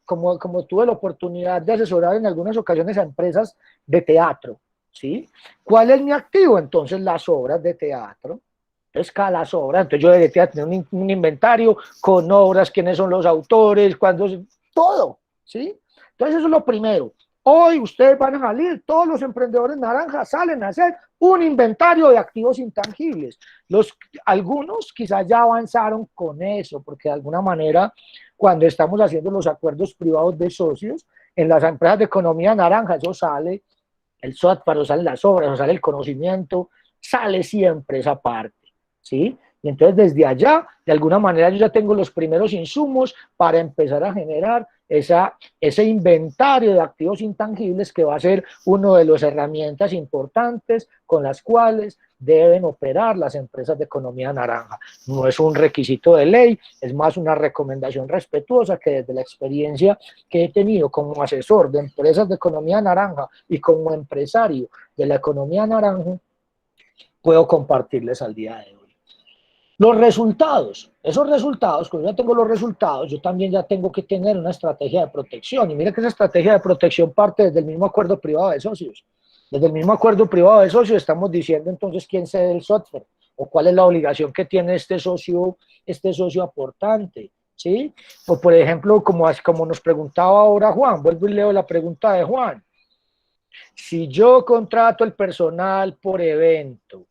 como tuve la oportunidad de asesorar en algunas ocasiones a empresas de teatro, ¿sí? ¿Cuál es mi activo? Entonces las obras de teatro. Entonces cada las obras, entonces yo debería tener un inventario con obras, quiénes son los autores, cuándo, todo, ¿sí? Entonces eso es lo primero. Hoy ustedes van a salir, todos los emprendedores naranjas salen a hacer un inventario de activos intangibles. Algunos quizás ya avanzaron con eso, porque de alguna manera, cuando estamos haciendo los acuerdos privados de socios, en las empresas de economía naranja, eso sale el software, o salen las obras, o sale el conocimiento, sale siempre esa parte, ¿sí? Y entonces desde allá, de alguna manera yo ya tengo los primeros insumos para empezar a generar ese inventario de activos intangibles que va a ser una de las herramientas importantes con las cuales deben operar las empresas de economía naranja. No es un requisito de ley, es más una recomendación respetuosa que desde la experiencia que he tenido como asesor de empresas de economía naranja y como empresario de la economía naranja, puedo compartirles al día de hoy. Los resultados, esos resultados, cuando ya tengo los resultados, yo también ya tengo que tener una estrategia de protección. Y mira que esa estrategia de protección parte desde el mismo acuerdo privado de socios. Desde el mismo acuerdo privado de socios estamos diciendo entonces quién cede el software o cuál es la obligación que tiene este socio aportante, ¿sí? O por ejemplo, como nos preguntaba ahora Juan, vuelvo y leo la pregunta de Juan. Si yo contrato el personal por evento,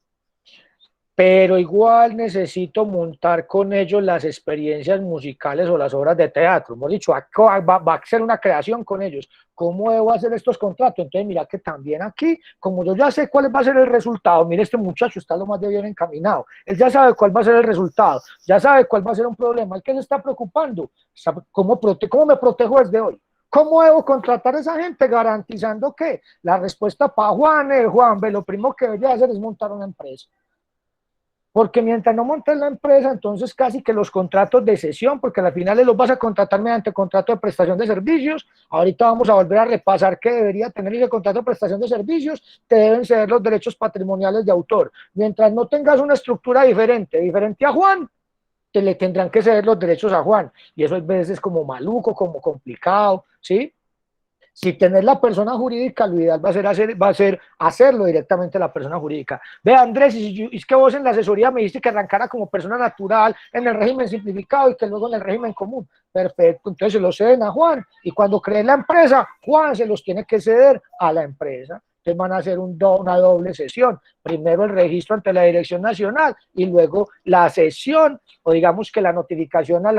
pero igual necesito montar con ellos las experiencias musicales o las obras de teatro. Hemos dicho, va a ser una creación con ellos. ¿Cómo debo hacer estos contratos? Entonces, mira que también aquí, como yo ya sé cuál va a ser el resultado, mire, este muchacho está lo más de bien encaminado. Él ya sabe cuál va a ser el resultado, ya sabe cuál va a ser un problema. ¿El que se está preocupando? ¿Cómo me protejo desde hoy? ¿Cómo debo contratar a esa gente garantizando que la respuesta para Juan es, Juan, ve, lo primero que debe hacer es montar una empresa? Porque mientras no montes la empresa, entonces casi que los contratos de cesión, porque al final los vas a contratar mediante contrato de prestación de servicios, ahorita vamos a volver a repasar qué debería tener ese contrato de prestación de servicios, te deben ceder los derechos patrimoniales de autor. Mientras no tengas una estructura diferente a Juan, te le tendrán que ceder los derechos a Juan, y eso a veces es como maluco, como complicado, ¿sí? Si tenés la persona jurídica, lo ideal va a ser hacerlo directamente la persona jurídica. Ve, Andrés, es que vos en la asesoría me dijiste que arrancara como persona natural en el régimen simplificado y que luego en el régimen común. Perfecto, entonces se los ceden a Juan y cuando cree la empresa, Juan se los tiene que ceder a la empresa. Entonces van a hacer una doble sesión. Primero el registro ante la Dirección Nacional y luego la sesión o digamos que la notificación a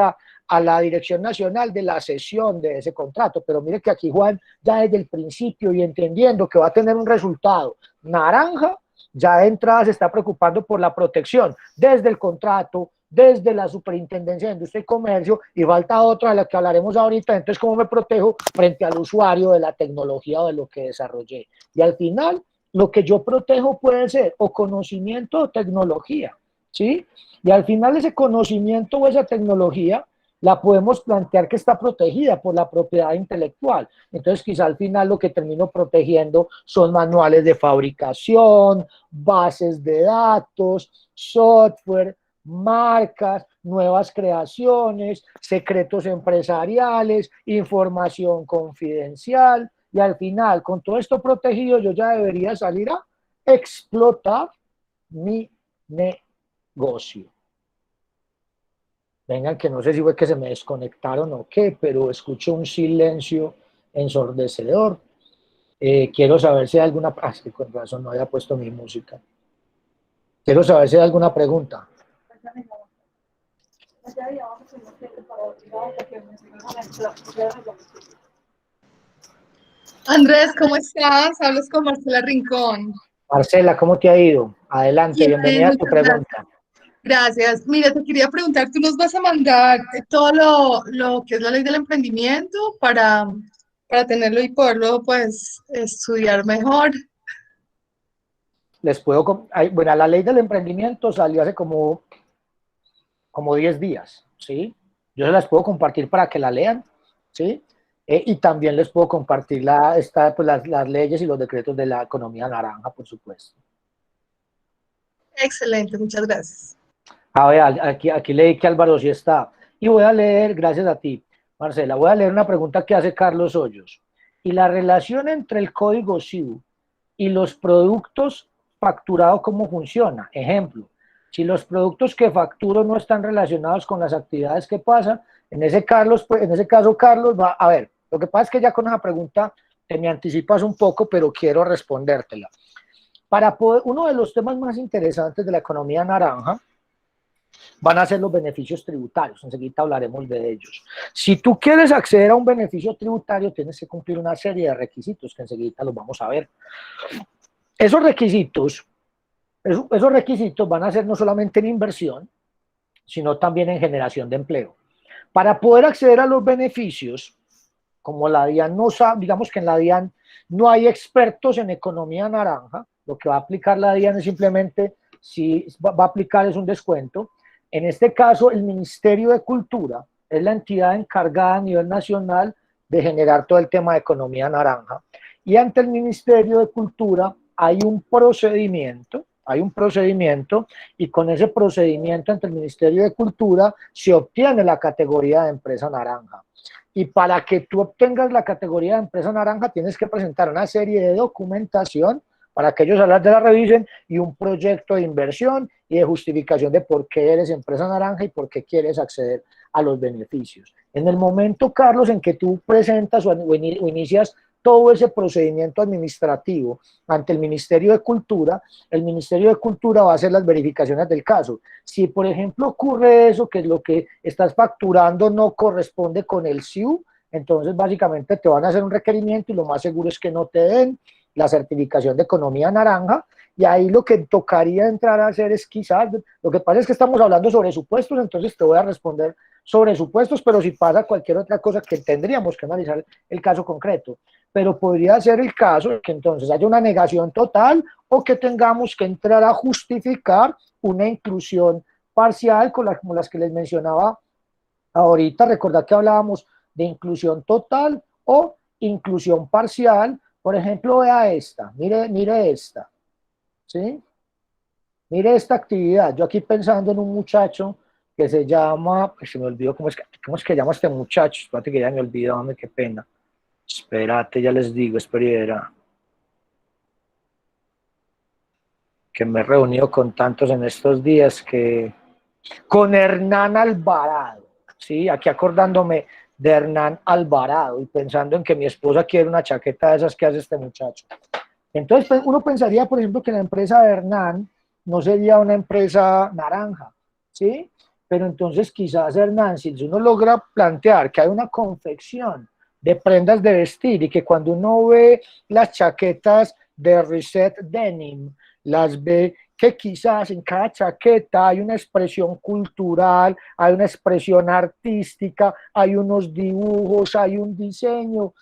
la Dirección Nacional de la cesión de ese contrato. Pero mire que aquí Juan, ya desde el principio y entendiendo que va a tener un resultado naranja, ya de entrada se está preocupando por la protección desde el contrato, desde la Superintendencia de Industria y Comercio, y falta otra de la que hablaremos ahorita. Entonces, ¿cómo me protejo frente al usuario de la tecnología o de lo que desarrollé? Y al final, lo que yo protejo puede ser o conocimiento o tecnología, ¿sí? Y al final ese conocimiento o esa tecnología la podemos plantear que está protegida por la propiedad intelectual. Entonces, quizá al final lo que termino protegiendo son manuales de fabricación, bases de datos, software, marcas, nuevas creaciones, secretos empresariales, información confidencial, y al final, con todo esto protegido, yo ya debería salir a explotar mi negocio. Vengan, que no sé si fue que se me desconectaron o qué, pero escucho un silencio ensordecedor. Quiero saber si hay alguna... Ah, es que con razón no había puesto mi música. Quiero saber si hay alguna pregunta. Andrés, ¿cómo estás? Hablas con Marcela Rincón. Marcela, ¿cómo te ha ido? Adelante, Bien, bienvenida a tu muchas pregunta. gracias. Mira, te quería preguntar, ¿tú nos vas a mandar todo lo que es la ley del emprendimiento para tenerlo y poderlo, pues, estudiar mejor? Bueno, la ley del emprendimiento salió hace como 10 días, ¿sí? Yo se las puedo compartir para que la lean, ¿sí? Y también les puedo compartir pues, las leyes y los decretos de la economía naranja, por supuesto. Excelente, muchas gracias. A ver, aquí leí que Álvaro sí está. Y voy a leer, gracias a ti, Marcela, voy a leer una pregunta que hace Carlos Hoyos. ¿Y la relación entre el código SIU y los productos facturados cómo funciona? Ejemplo, si los productos que facturo no están relacionados con las actividades que pasan, en ese caso, Carlos, a ver, lo que pasa es que ya con esa pregunta te me anticipas un poco, pero quiero respondértela. Uno de los temas más interesantes de la economía naranja van a ser los beneficios tributarios, enseguida hablaremos de ellos. Si tú quieres acceder a un beneficio tributario, tienes que cumplir una serie de requisitos que enseguida los vamos a ver. Esos requisitos van a ser no solamente en inversión, sino también en generación de empleo. Para poder acceder a los beneficios, como la DIAN no sabe, digamos que en la DIAN no hay expertos en economía naranja, lo que va a aplicar la DIAN es simplemente, si va a aplicar es un descuento. En este caso, el Ministerio de Cultura es la entidad encargada a nivel nacional de generar todo el tema de economía naranja. Y ante el Ministerio de Cultura hay un procedimiento, y con ese procedimiento ante el Ministerio de Cultura se obtiene la categoría de empresa naranja. Y para que tú obtengas la categoría de empresa naranja tienes que presentar una serie de documentación para que ellos la revisen y un proyecto de inversión y de justificación de por qué eres empresa naranja y por qué quieres acceder a los beneficios. En el momento, Carlos, en que tú presentas o inicias todo ese procedimiento administrativo ante el Ministerio de Cultura, el Ministerio de Cultura va a hacer las verificaciones del caso. Si, por ejemplo, ocurre eso, que es lo que estás facturando no corresponde con el SIU, entonces básicamente te van a hacer un requerimiento y lo más seguro es que no te den la certificación de economía naranja, y ahí lo que tocaría entrar a hacer es quizás, lo que pasa es que estamos hablando sobre supuestos, entonces te voy a responder sobre supuestos, pero si pasa cualquier otra cosa que tendríamos que analizar el caso concreto. Pero podría ser el caso que entonces haya una negación total o que tengamos que entrar a justificar una inclusión parcial como las que les mencionaba ahorita. Recordad que hablábamos de inclusión total o inclusión parcial. Por ejemplo, vea esta, mire esta, ¿sí? Mire esta actividad. Yo aquí pensando en un muchacho que se llama, pues se me olvidó cómo es que llama este muchacho. Espérate que ya me olvidó, hombre, qué pena. Espérate, ya les digo, espera. Que me he reunido con tantos en estos días que... Con Hernán Alvarado, ¿sí? Aquí acordándome de Hernán Alvarado y pensando en que mi esposa quiere una chaqueta de esas que hace este muchacho. Entonces, pues, uno pensaría, por ejemplo, que la empresa de Hernán no sería una empresa naranja, ¿sí? Pero entonces quizás Hernán, si uno logra plantear que hay una confección de prendas de vestir y que cuando uno ve las chaquetas de Reset Denim, las ve que quizás en cada chaqueta hay una expresión cultural, hay una expresión artística, hay unos dibujos, hay un diseño,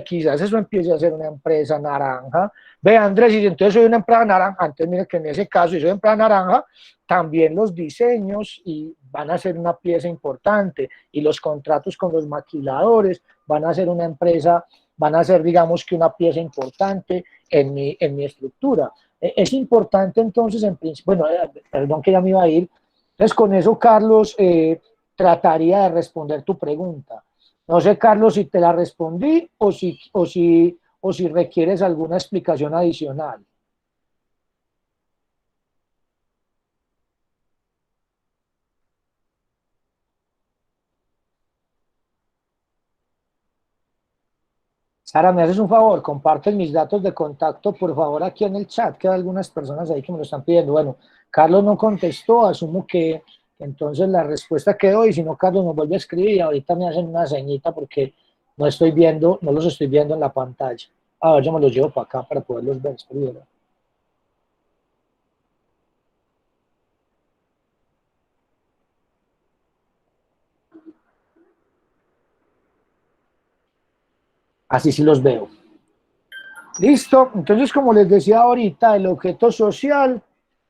quizás eso empiece a ser una empresa naranja. Ve, Andrés, y entonces soy una empresa naranja, antes mire que en ese caso, si soy empresa naranja, también los diseños y van a ser una pieza importante y los contratos con los maquiladores van a ser una empresa, van a ser, digamos, que una pieza importante en mi estructura. Es importante entonces, en principio, bueno, perdón que ya me iba a ir, entonces con eso, Carlos, trataría de responder tu pregunta. No sé, Carlos, si te la respondí o si requieres alguna explicación adicional. Sara, me haces un favor, compartes mis datos de contacto, por favor, aquí en el chat, que hay algunas personas ahí que me lo están pidiendo. Bueno, Carlos no contestó, asumo que entonces la respuesta quedó, y si no, Carlos nos vuelve a escribir y ahorita me hacen una ceñita porque no estoy viendo, no los estoy viendo en la pantalla. A ver, yo me los llevo para acá para poderlos ver. Espera. Así sí los veo. Listo, entonces como les decía ahorita, el objeto social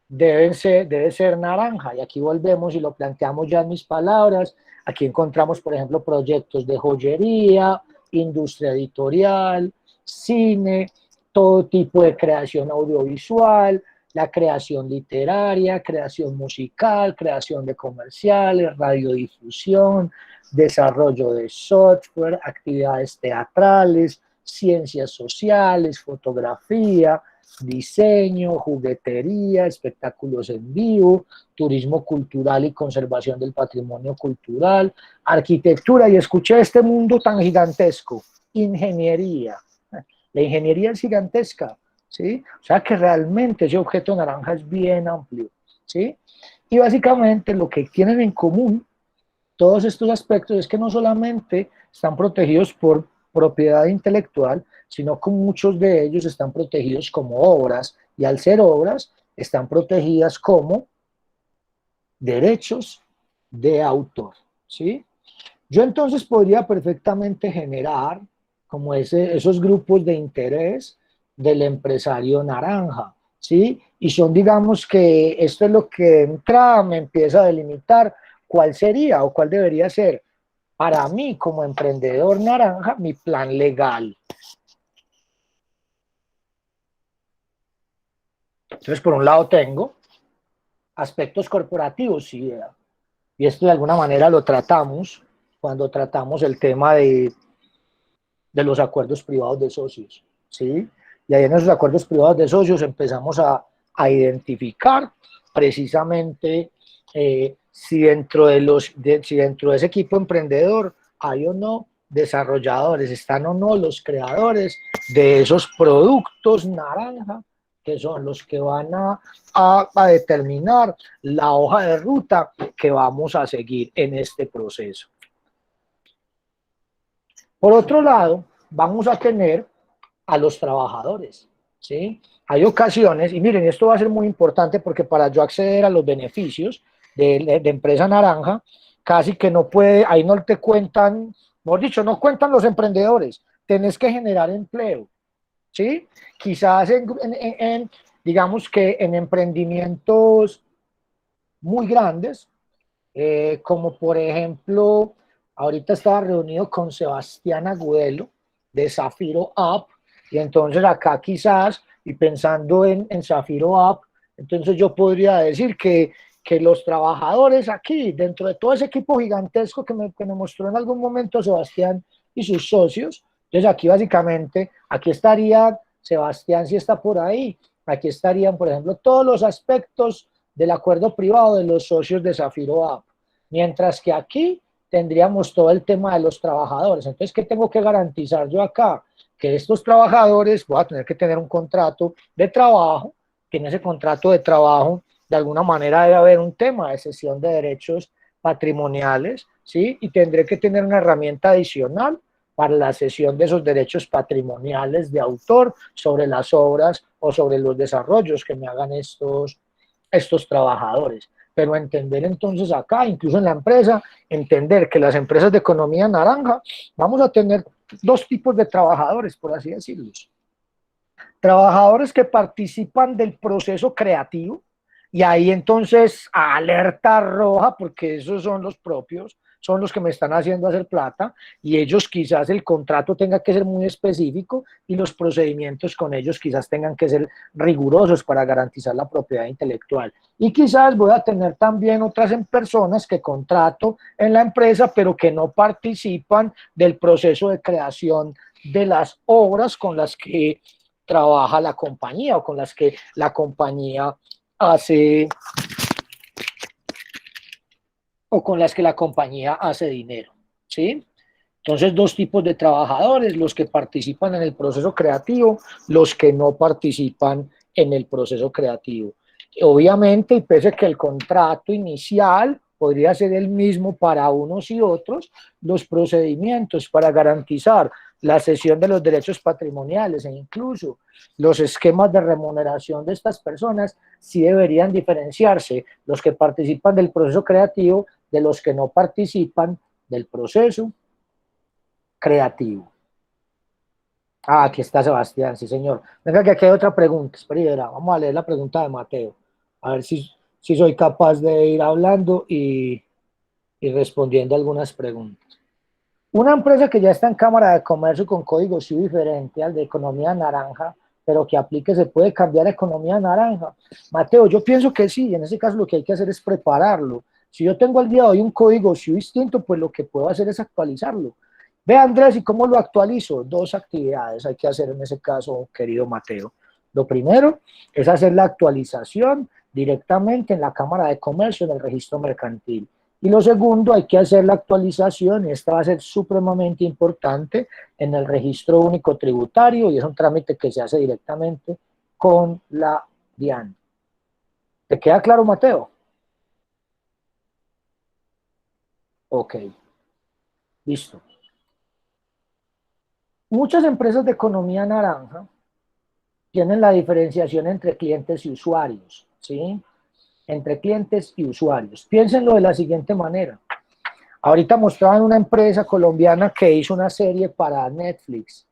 debe ser naranja, y aquí volvemos y lo planteamos ya en mis palabras. Aquí encontramos, por ejemplo, proyectos de joyería, industria editorial, cine, todo tipo de creación audiovisual, la creación literaria, creación musical, creación de comerciales, radiodifusión, desarrollo de software, actividades teatrales, ciencias sociales, fotografía, diseño, juguetería, espectáculos en vivo, turismo cultural y conservación del patrimonio cultural, arquitectura, y escuché este mundo tan gigantesco, ingeniería. La ingeniería es gigantesca, ¿sí? O sea que realmente ese objeto naranja es bien amplio, ¿sí? Y básicamente lo que tienen en común todos estos aspectos es que no solamente están protegidos por propiedad intelectual, sino que muchos de ellos están protegidos como obras, y al ser obras están protegidas como derechos de autor, ¿sí? Yo entonces podría perfectamente generar como esos grupos de interés del empresario naranja, ¿sí? Y son, digamos, que esto es lo que entra, me empieza a delimitar cuál sería o cuál debería ser para mí como emprendedor naranja mi plan legal. Entonces, por un lado tengo aspectos corporativos, sí, y esto de alguna manera lo tratamos cuando tratamos el tema de los acuerdos privados de socios, ¿sí? Y ahí en esos acuerdos privados de socios empezamos a identificar precisamente si dentro de ese equipo emprendedor hay o no desarrolladores, están o no los creadores de esos productos naranja, que son los que van a determinar la hoja de ruta que vamos a seguir en este proceso. Por otro lado, vamos a tener a los trabajadores, ¿sí? Hay ocasiones, y miren, esto va a ser muy importante porque para yo acceder a los beneficios de empresa naranja, casi que no puede, ahí no te cuentan, mejor dicho, no cuentan los emprendedores, tenés que generar empleo, ¿sí? Quizás digamos que en emprendimientos muy grandes, como por ejemplo, ahorita estaba reunido con Sebastián Agudelo de Zafiro App, y entonces acá quizás, y pensando en Zafiro App, entonces yo podría decir que los trabajadores aquí, dentro de todo ese equipo gigantesco que me mostró en algún momento Sebastián y sus socios, entonces aquí básicamente, aquí estaría Sebastián si está por ahí, aquí estarían por ejemplo todos los aspectos del acuerdo privado de los socios de Zafiro App, mientras que aquí tendríamos todo el tema de los trabajadores. Entonces, ¿qué tengo que garantizar yo acá? Que estos trabajadores, voy a tener que tener un contrato de trabajo, que en ese contrato de trabajo de alguna manera debe haber un tema de cesión de derechos patrimoniales, ¿sí? Y tendré que tener una herramienta adicional para la cesión de esos derechos patrimoniales de autor sobre las obras o sobre los desarrollos que me hagan estos trabajadores. Pero entender entonces acá, incluso en la empresa, entender que las empresas de economía naranja, vamos a tener dos tipos de trabajadores, por así decirlo. Trabajadores que participan del proceso creativo, y ahí entonces alerta roja, porque esos son los propios, son los que me están haciendo hacer plata, y ellos quizás el contrato tenga que ser muy específico y los procedimientos con ellos quizás tengan que ser rigurosos para garantizar la propiedad intelectual. Y quizás voy a tener también otras personas que contrato en la empresa, pero que no participan del proceso de creación de las obras con las que trabaja la compañía o con las que la compañía hace o con las que la compañía hace dinero, ¿sí? Entonces, dos tipos de trabajadores, los que participan en el proceso creativo, los que no participan en el proceso creativo. Obviamente, y pese a que el contrato inicial podría ser el mismo para unos y otros, los procedimientos para garantizar la cesión de los derechos patrimoniales e incluso los esquemas de remuneración de estas personas sí deberían diferenciarse, los que participan del proceso creativo de los que no participan del proceso creativo. Ah, aquí está Sebastián, sí señor. Venga, que aquí hay otra pregunta. Espera, vamos a leer la pregunta de Mateo. A ver si soy capaz de ir hablando y respondiendo algunas preguntas. Una empresa que ya está en Cámara de Comercio con código SIU diferente al de economía naranja, pero que aplique, ¿se puede cambiar a economía naranja? Mateo, yo pienso que sí, en ese caso lo que hay que hacer es prepararlo. Si yo tengo al día de hoy un código SIU distinto, pues lo que puedo hacer es actualizarlo. Ve Andrés, ¿y cómo lo actualizo? Dos actividades hay que hacer en ese caso, querido Mateo. Lo primero es hacer la actualización directamente en la Cámara de Comercio, en el registro mercantil. Y lo segundo, hay que hacer la actualización, y esta va a ser supremamente importante, en el registro único tributario, y es un trámite que se hace directamente con la DIAN. ¿Te queda claro, Mateo? Ok, listo. Muchas empresas de economía naranja tienen la diferenciación entre clientes y usuarios, ¿sí? Entre clientes y usuarios. Piénsenlo de la siguiente manera. Ahorita mostraban una empresa colombiana que hizo una serie para Netflix.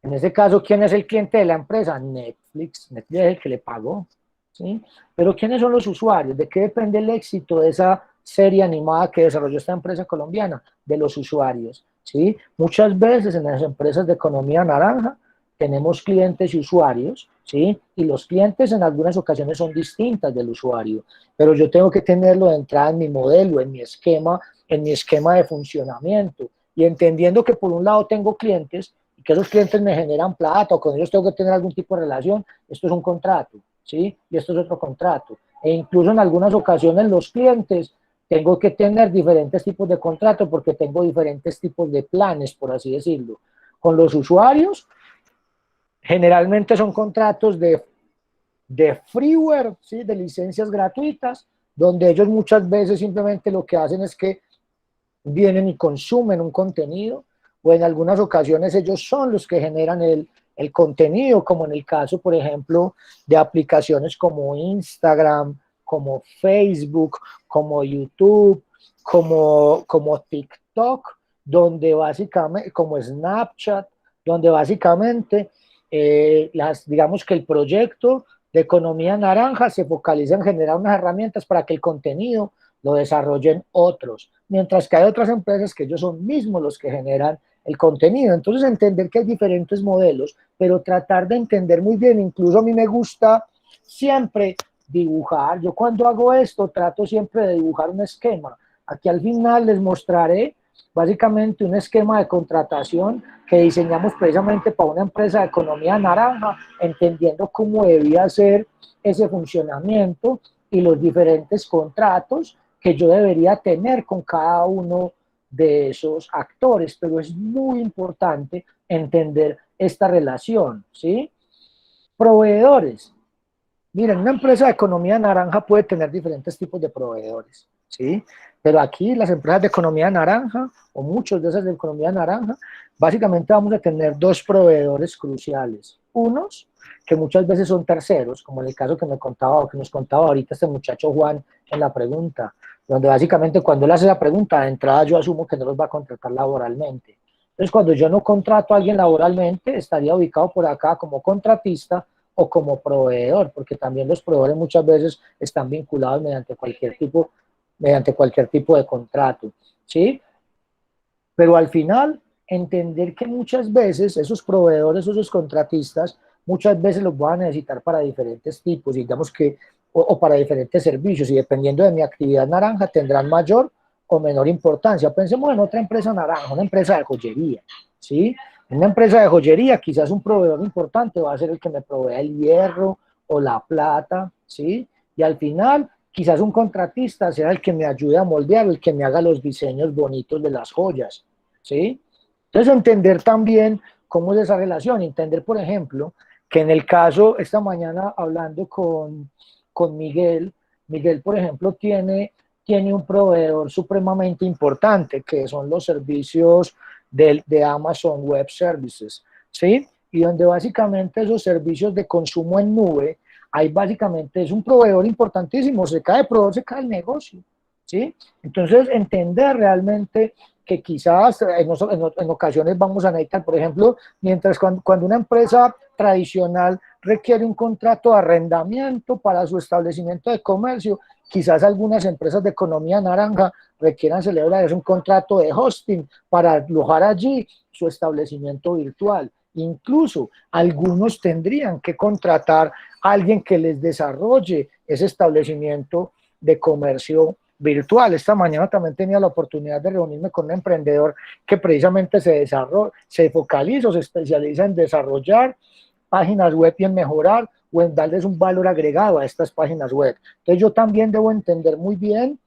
En ese caso, ¿quién es el cliente de la empresa? Netflix. Netflix es el que le pagó, ¿sí? Pero ¿quiénes son los usuarios? ¿De qué depende el éxito de esa serie animada que desarrolló esta empresa colombiana? De los usuarios, ¿sí? Muchas veces en las empresas de economía naranja tenemos clientes y usuarios, ¿sí? Y los clientes en algunas ocasiones son distintas del usuario, pero yo tengo que tenerlo de entrada en mi modelo, en mi esquema de funcionamiento, y entendiendo que por un lado tengo clientes y que esos clientes me generan plata o con ellos tengo que tener algún tipo de relación, esto es un contrato, ¿sí? Y esto es otro contrato. E incluso en algunas ocasiones los clientes tengo que tener diferentes tipos de contrato porque tengo diferentes tipos de planes, por así decirlo. Con los usuarios, generalmente son contratos de freeware, ¿sí? De licencias gratuitas, donde ellos muchas veces simplemente lo que hacen es que vienen y consumen un contenido, o en algunas ocasiones ellos son los que generan el contenido, como en el caso, por ejemplo, de aplicaciones como Instagram, como Facebook, como YouTube, como TikTok, donde básicamente, como Snapchat, donde básicamente digamos que el proyecto de economía naranja se focaliza en generar unas herramientas para que el contenido lo desarrollen otros, mientras que hay otras empresas que ellos son mismos los que generan el contenido. Entonces entender que hay diferentes modelos, pero tratar de entender muy bien, incluso a mí me gusta siempre dibujar. Yo cuando hago esto trato siempre de dibujar un esquema. Aquí al final les mostraré básicamente un esquema de contratación que diseñamos precisamente para una empresa de economía naranja, entendiendo cómo debía ser ese funcionamiento y los diferentes contratos que yo debería tener con cada uno de esos actores, pero es muy importante entender esta relación, ¿sí? Proveedores. Miren, una empresa de economía naranja puede tener diferentes tipos de proveedores, ¿sí? Pero aquí las empresas de economía naranja, o muchos de esas de economía naranja, básicamente vamos a tener dos proveedores cruciales. Unos que muchas veces son terceros, como en el caso que nos contaba ahorita este muchacho Juan en la pregunta, donde básicamente cuando él hace la pregunta, de entrada yo asumo que no los va a contratar laboralmente. Entonces, cuando yo no contrato a alguien laboralmente, estaría ubicado por acá como contratista o como proveedor, porque también los proveedores muchas veces están vinculados mediante cualquier tipo de contrato, ¿sí? Pero al final, entender que muchas veces esos proveedores o esos contratistas, muchas veces los van a necesitar para diferentes tipos, digamos que, o para diferentes servicios, y dependiendo de mi actividad naranja, tendrán mayor o menor importancia. Pensemos en otra empresa naranja, una empresa de joyería, ¿sí? En una empresa de joyería, quizás un proveedor importante va a ser el que me provea el hierro o la plata, ¿sí? Y al final, quizás un contratista sea el que me ayude a moldear, el que me haga los diseños bonitos de las joyas, ¿sí? Entonces, entender también cómo es esa relación, entender, por ejemplo, que en el caso, esta mañana hablando con Miguel, Miguel, por ejemplo, tiene un proveedor supremamente importante, que son los servicios de Amazon Web Services, ¿sí? Y donde básicamente esos servicios de consumo en nube, ahí básicamente es un proveedor importantísimo, se cae el proveedor, se cae el negocio, ¿sí? Entonces, entender realmente que quizás en ocasiones vamos a necesitar, por ejemplo, mientras cuando una empresa tradicional requiere un contrato de arrendamiento para su establecimiento de comercio, quizás algunas empresas de economía naranja requieran celebrar un contrato de hosting para alojar allí su establecimiento virtual. Incluso algunos tendrían que contratar a alguien que les desarrolle ese establecimiento de comercio virtual. Esta mañana también tenía la oportunidad de reunirme con un emprendedor que precisamente se focaliza o se especializa en desarrollar páginas web y en mejorar o en darles un valor agregado a estas páginas web. Entonces yo también debo entender muy bien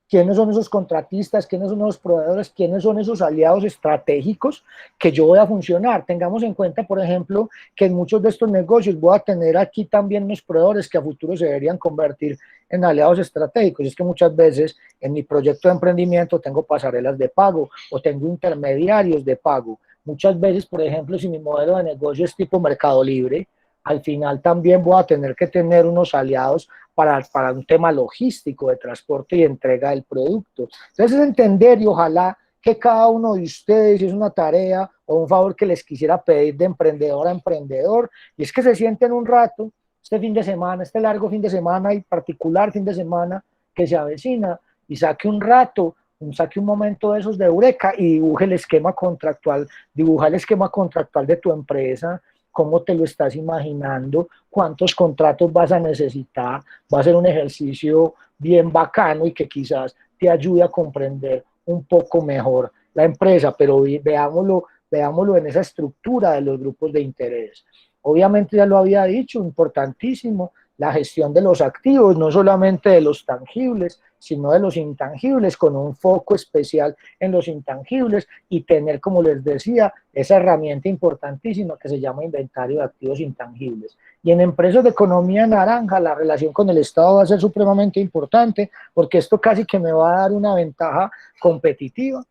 quiénes son esos contratistas, quiénes son esos proveedores, quiénes son esos aliados estratégicos que yo voy a funcionar. Tengamos en cuenta, por ejemplo, que en muchos de estos negocios voy a tener aquí también unos proveedores que a futuro se deberían convertir en aliados estratégicos. Y es que muchas veces en mi proyecto de emprendimiento tengo pasarelas de pago o tengo intermediarios de pago. Muchas veces, por ejemplo, si mi modelo de negocio es tipo Mercado Libre, al final también voy a tener que tener unos aliados para un tema logístico de transporte y entrega del producto. Entonces, es entender y ojalá que cada uno de ustedes, si es una tarea o un favor que les quisiera pedir de emprendedor a emprendedor, y es que se sienten un rato, este fin de semana, este largo fin de semana y particular fin de semana que se avecina, y saque un rato, saque un momento de esos de eureka y dibuje el esquema contractual, dibuja el esquema contractual de tu empresa, cómo te lo estás imaginando, cuántos contratos vas a necesitar, va a ser un ejercicio bien bacano y que quizás te ayude a comprender un poco mejor la empresa, pero veámoslo en esa estructura de los grupos de interés. Obviamente ya lo había dicho, importantísimo, la gestión de los activos, no solamente de los tangibles, sino de los intangibles, con un foco especial en los intangibles y tener, como les decía, esa herramienta importantísima que se llama inventario de activos intangibles. Y en empresas de economía naranja, la relación con el Estado va a ser supremamente importante, porque esto casi que me va a dar una ventaja competitiva,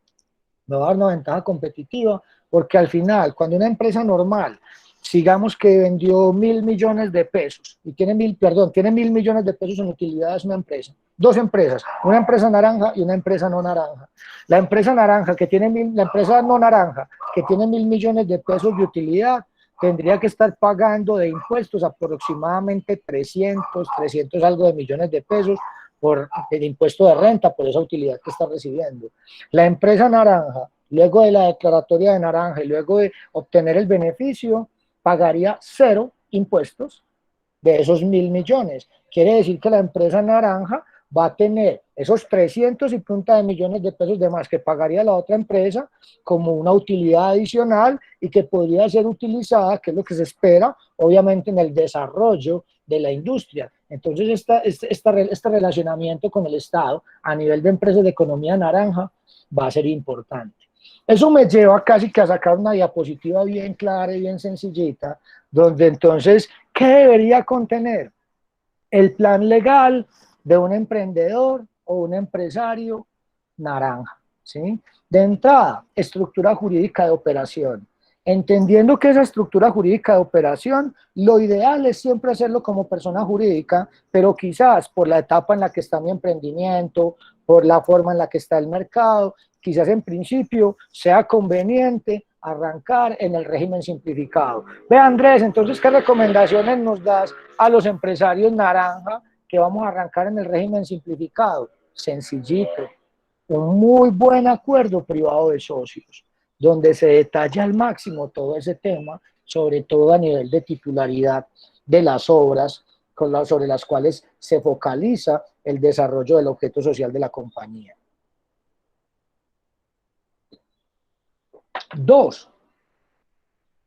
porque al final, cuando una empresa normal, sigamos que vendió 1.000 millones de pesos, y tiene 1.000 millones de pesos en utilidades una empresa, dos empresas, una empresa naranja y una empresa no naranja. La empresa naranja la empresa no naranja, que tiene 1.000 millones de pesos de utilidad, tendría que estar pagando de impuestos aproximadamente 300 algo de millones de pesos por el impuesto de renta, por esa utilidad que está recibiendo. La empresa naranja, luego de la declaratoria de naranja y luego de obtener el beneficio, pagaría 0 impuestos de esos 1.000 millones. Quiere decir que la empresa naranja va a tener esos 300 y punta de millones de pesos de más que pagaría la otra empresa como una utilidad adicional y que podría ser utilizada, que es lo que se espera, obviamente en el desarrollo de la industria. Entonces, este relacionamiento con el Estado a nivel de empresas de economía naranja va a ser importante. Eso me lleva casi que a sacar una diapositiva bien clara y bien sencillita, donde entonces, ¿qué debería contener el plan legal de un emprendedor o un empresario naranja? ¿Sí? De entrada, estructura jurídica de operación. Entendiendo que esa estructura jurídica de operación, lo ideal es siempre hacerlo como persona jurídica, pero quizás por la etapa en la que está mi emprendimiento, por la forma en la que está el mercado, quizás en principio sea conveniente arrancar en el régimen simplificado. Ve, Andrés, entonces, ¿qué recomendaciones nos das a los empresarios naranja que vamos a arrancar en el régimen simplificado? Sencillito, un muy buen acuerdo privado de socios, donde se detalla al máximo todo ese tema, sobre todo a nivel de titularidad de las obras sobre las cuales se focaliza el desarrollo del objeto social de la compañía. 2.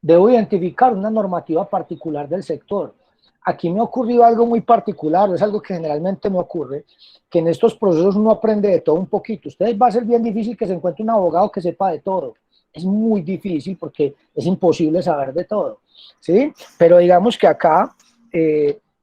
Debo identificar una normativa particular del sector. Aquí me ha ocurrido algo muy particular, es algo que generalmente me ocurre, que en estos procesos uno aprende de todo un poquito. Ustedes va a ser bien difícil que se encuentre un abogado que sepa de todo. Es muy difícil porque es imposible saber de todo, ¿sí? Pero digamos que acá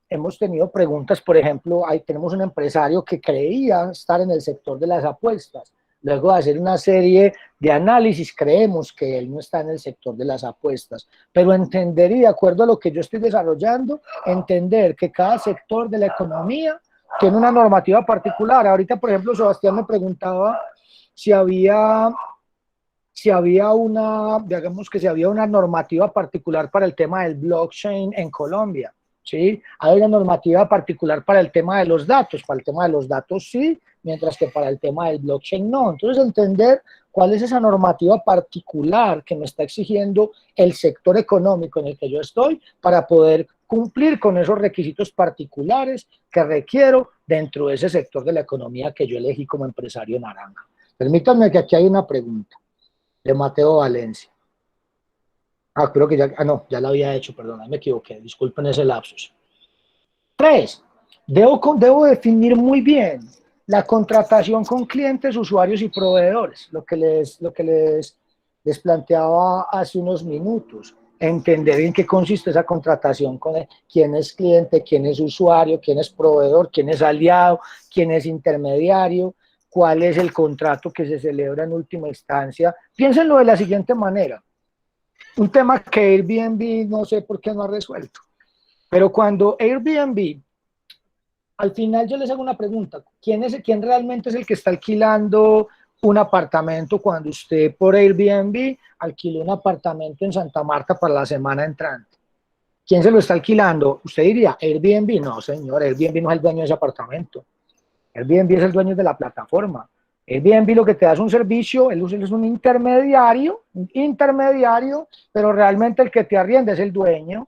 hemos tenido preguntas, por ejemplo, ahí tenemos un empresario que creía estar en el sector de las apuestas. Luego de hacer una serie de análisis, creemos que él no está en el sector de las apuestas. Pero entender, y de acuerdo a lo que yo estoy desarrollando, entender que cada sector de la economía tiene una normativa particular. Ahorita, por ejemplo, Sebastián me preguntaba si había una normativa particular para el tema del blockchain en Colombia. ¿Sí? Hay una normativa particular para el tema de los datos. Para el tema de los datos sí, mientras que para el tema del blockchain no. Entonces, entender cuál es esa normativa particular que me está exigiendo el sector económico en el que yo estoy para poder cumplir con esos requisitos particulares que requiero dentro de ese sector de la economía que yo elegí como empresario naranja. Permítanme que aquí hay una pregunta de Mateo Valencia. Creo que ya la había hecho, perdón, me equivoqué, disculpen ese lapsus. 3. Debo definir muy bien la contratación con clientes, usuarios y proveedores, lo que les planteaba hace unos minutos. Entender en qué consiste esa contratación, con quién es cliente, quién es usuario, quién es proveedor, quién es aliado, quién es intermediario, cuál es el contrato que se celebra en última instancia. Piénsenlo de la siguiente manera. Un tema que Airbnb no sé por qué no ha resuelto, pero cuando Airbnb, al final yo les hago una pregunta, ¿quién realmente es el que está alquilando un apartamento cuando usted por Airbnb alquiló un apartamento en Santa Marta para la semana entrante? ¿Quién se lo está alquilando? Usted diría, Airbnb. No, señor, Airbnb no es el dueño de ese apartamento. Airbnb es el dueño de la plataforma. Airbnb lo que te da es un servicio, él es un intermediario, pero realmente el que te arrienda es el dueño.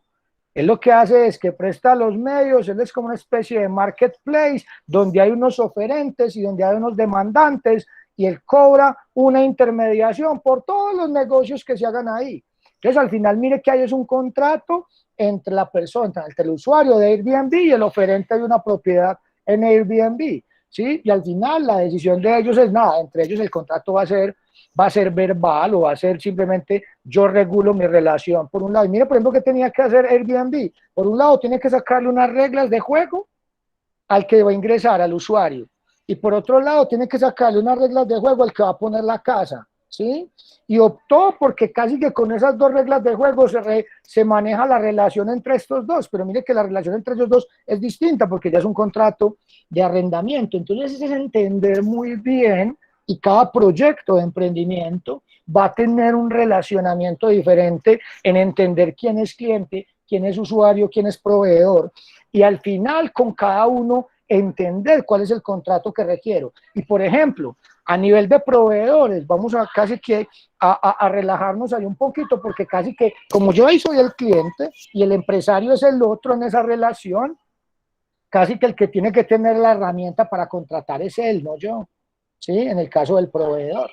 Él lo que hace es que presta los medios, él es como una especie de marketplace donde hay unos oferentes y donde hay unos demandantes y él cobra una intermediación por todos los negocios que se hagan ahí. Entonces al final mire que hay es un contrato entre la persona, entre el usuario de Airbnb y el oferente de una propiedad en Airbnb. ¿sí? Y al final la decisión de ellos es nada, entre ellos el contrato va a ser verbal o va a ser simplemente yo regulo mi relación por un lado. Y mire, por ejemplo, ¿qué tenía que hacer Airbnb? Por un lado, tiene que sacarle unas reglas de juego al que va a ingresar, al usuario. Y por otro lado, tiene que sacarle unas reglas de juego al que va a poner la casa, ¿sí? Y optó porque casi que con esas dos reglas de juego se maneja la relación entre estos dos, pero mire que la relación entre ellos dos es distinta porque ya es un contrato de arrendamiento. Entonces es entender muy bien y cada proyecto de emprendimiento va a tener un relacionamiento diferente en entender quién es cliente, quién es usuario, quién es proveedor y al final con cada uno entender cuál es el contrato que requiero. Y por ejemplo, a nivel de proveedores, vamos a casi que a relajarnos ahí un poquito, porque casi que como yo ahí soy el cliente y el empresario es el otro en esa relación, casi que el que tiene que tener la herramienta para contratar es él, no yo, ¿sí? En el caso del proveedor.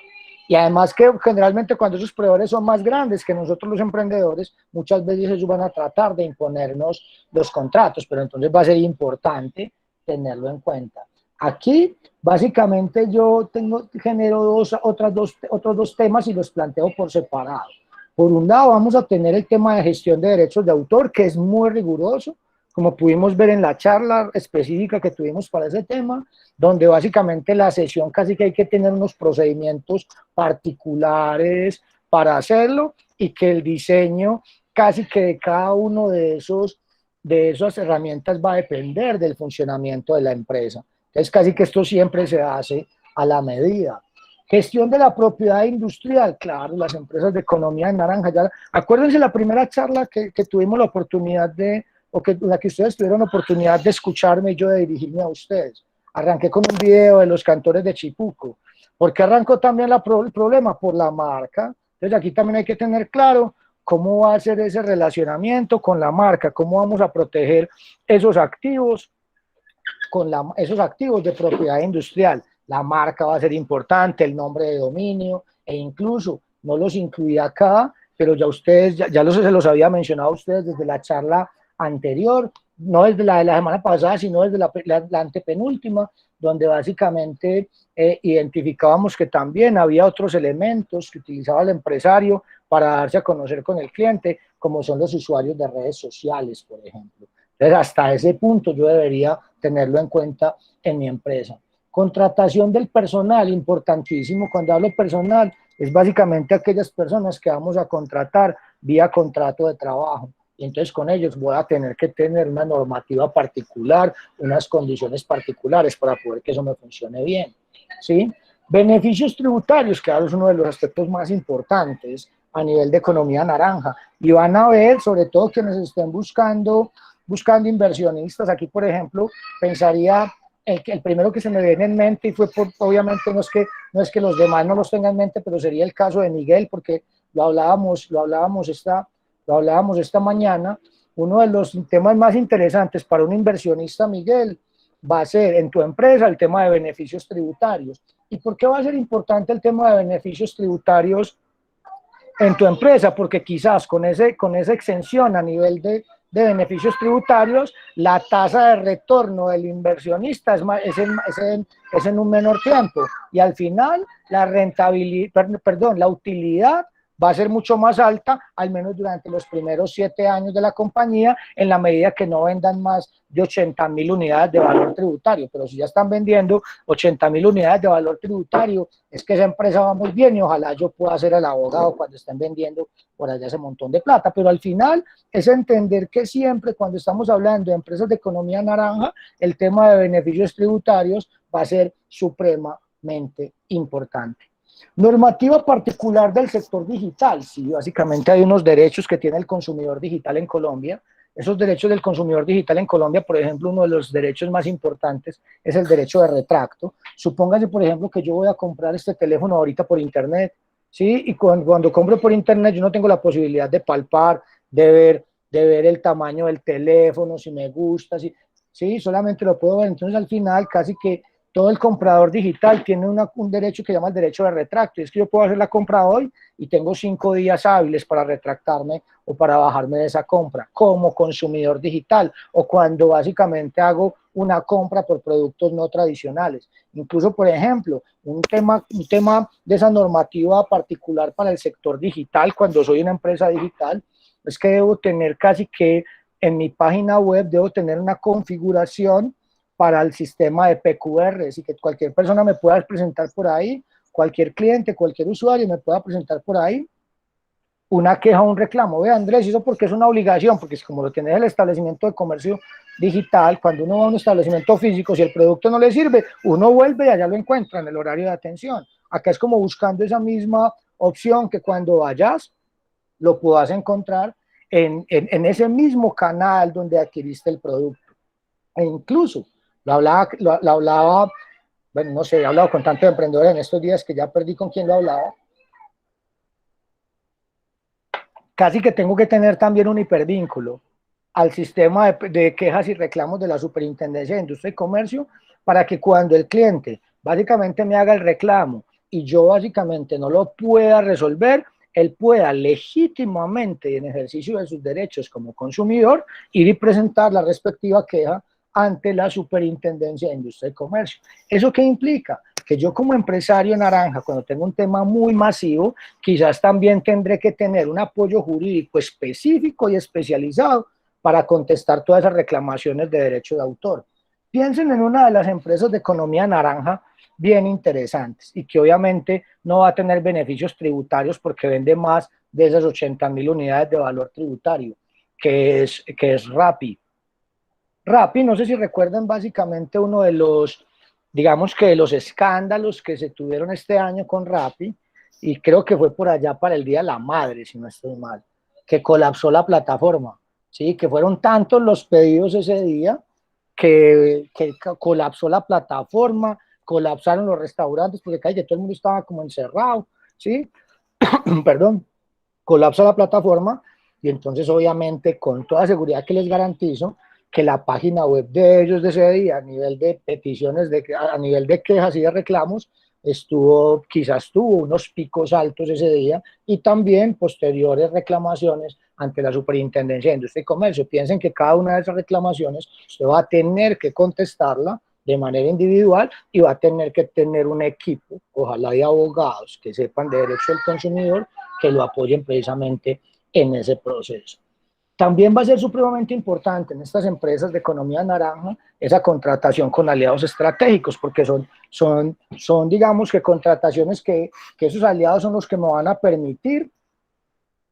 Y además que generalmente cuando esos proveedores son más grandes que nosotros los emprendedores, muchas veces ellos van a tratar de imponernos los contratos, pero entonces va a ser importante tenerlo en cuenta. Aquí, básicamente, genero otros dos temas y los planteo por separado. Por un lado, vamos a tener el tema de gestión de derechos de autor, que es muy riguroso, como pudimos ver en la charla específica que tuvimos para ese tema, donde básicamente la sesión casi que hay que tener unos procedimientos particulares para hacerlo y que el diseño casi que de cada uno de esas herramientas va a depender del funcionamiento de la empresa. Entonces casi que esto siempre se hace a la medida. Gestión de la propiedad industrial, claro, las empresas de economía en naranja. Ya, acuérdense la primera charla que tuvimos la oportunidad de, o que la que ustedes tuvieron la oportunidad de escucharme y yo de dirigirme a ustedes. Arranqué con un video de los cantores de Chipuco. ¿Por qué arrancó también el problema? Por la marca. Entonces aquí también hay que tener claro cómo va a ser ese relacionamiento con la marca, cómo vamos a proteger esos activos esos activos de propiedad industrial. La marca va a ser importante, el nombre de dominio, e incluso no los incluí acá, pero ya ustedes, se los había mencionado a ustedes desde la charla anterior, no desde la de la semana pasada, sino desde la antepenúltima, donde básicamente identificábamos que también había otros elementos que utilizaba el empresario para darse a conocer con el cliente, como son los usuarios de redes sociales, por ejemplo. Entonces, hasta ese punto yo debería tenerlo en cuenta en mi empresa. Contratación del personal, importantísimo. Cuando hablo personal, es básicamente aquellas personas que vamos a contratar vía contrato de trabajo. Y entonces con ellos voy a tener que tener una normativa particular, unas condiciones particulares para poder que eso me funcione bien, ¿sí? Beneficios tributarios, claro, es uno de los aspectos más importantes a nivel de economía naranja. Y van a ver, sobre todo quienes estén buscando inversionistas. Aquí, por ejemplo, pensaría el primero que se me viene en mente, y fue obviamente no es que los demás no los tengan en mente, pero sería el caso de Miguel, porque lo hablábamos esta mañana. Uno de los temas más interesantes para un inversionista, Miguel, va a ser en tu empresa el tema de beneficios tributarios. ¿Y por qué va a ser importante el tema de beneficios tributarios en tu empresa? Porque quizás con esa exención a nivel de beneficios tributarios, la tasa de retorno del inversionista es en un menor tiempo y al final la la utilidad va a ser mucho más alta, al menos durante los primeros 7 años de la compañía, en la medida que no vendan más de 80,000 unidades de valor tributario. Pero si ya están vendiendo 80,000 unidades de valor tributario, es que esa empresa va muy bien y ojalá yo pueda ser el abogado cuando estén vendiendo por allá ese montón de plata. Pero al final es entender que siempre cuando estamos hablando de empresas de economía naranja, el tema de beneficios tributarios va a ser supremamente importante. Normativa particular del sector digital. Sí, básicamente hay unos derechos que tiene el consumidor digital en Colombia. Esos derechos del consumidor digital en Colombia, por ejemplo, uno de los derechos más importantes es el derecho de retracto. Supóngase, por ejemplo, que yo voy a comprar este teléfono ahorita por internet, ¿sí? Y cuando compro por internet yo no tengo la posibilidad de palpar, de ver el tamaño del teléfono, si me gusta, ¿sí? Solamente lo puedo ver. Entonces, al final, casi que todo el comprador digital tiene un derecho que se llama el derecho de retracto, y es que yo puedo hacer la compra hoy y tengo 5 días hábiles para retractarme o para bajarme de esa compra como consumidor digital, o cuando básicamente hago una compra por productos no tradicionales. Incluso, por ejemplo, un tema de esa normativa particular para el sector digital, cuando soy una empresa digital, es que debo tener casi que en mi página web, debo tener una configuración para el sistema de PQR, así que cualquier persona me pueda presentar por ahí, cualquier cliente, cualquier usuario me pueda presentar por ahí una queja o un reclamo. Ve, Andrés, eso porque es una obligación, porque es como lo tiene el establecimiento de comercio digital, cuando uno va a un establecimiento físico, si el producto no le sirve, uno vuelve y allá lo encuentra en el horario de atención. Acá es como buscando esa misma opción que cuando vayas, lo puedas encontrar en ese mismo canal donde adquiriste el producto. E incluso, lo hablaba, bueno, no sé, he hablado con tantos emprendedores en estos días que ya perdí con quién lo hablaba. Casi que tengo que tener también un hipervínculo al sistema de quejas y reclamos de la Superintendencia de Industria y Comercio, para que cuando el cliente básicamente me haga el reclamo y yo básicamente no lo pueda resolver, él pueda legítimamente, en ejercicio de sus derechos como consumidor, ir y presentar la respectiva queja ante la Superintendencia de Industria y Comercio. ¿Eso qué implica? Que yo como empresario naranja, cuando tengo un tema muy masivo, quizás también tendré que tener un apoyo jurídico específico y especializado para contestar todas esas reclamaciones de derecho de autor. Piensen en una de las empresas de economía naranja bien interesantes y que obviamente no va a tener beneficios tributarios porque vende más de esas 80.000 unidades de valor tributario, que es Rappi. Rappi, no sé si recuerdan básicamente uno de los, digamos que de los escándalos que se tuvieron este año con Rappi, y creo que fue por allá para el Día de la Madre, si no estoy mal, que colapsó la plataforma, ¿sí? Que fueron tantos los pedidos ese día que colapsó la plataforma, colapsaron los restaurantes, porque calle, todo el mundo estaba como encerrado, ¿sí? Perdón, colapsa la plataforma y entonces obviamente con toda seguridad que les garantizo que la página web de ellos de ese día a nivel de peticiones, a nivel de quejas y de reclamos, quizás tuvo unos picos altos ese día y también posteriores reclamaciones ante la Superintendencia de Industria y Comercio. Piensen que cada una de esas reclamaciones usted va a tener que contestarla de manera individual y va a tener que tener un equipo, ojalá de abogados que sepan de derecho del consumidor, que lo apoyen precisamente en ese proceso. También va a ser supremamente importante en estas empresas de economía naranja esa contratación con aliados estratégicos, porque son digamos que contrataciones que esos aliados son los que me van a permitir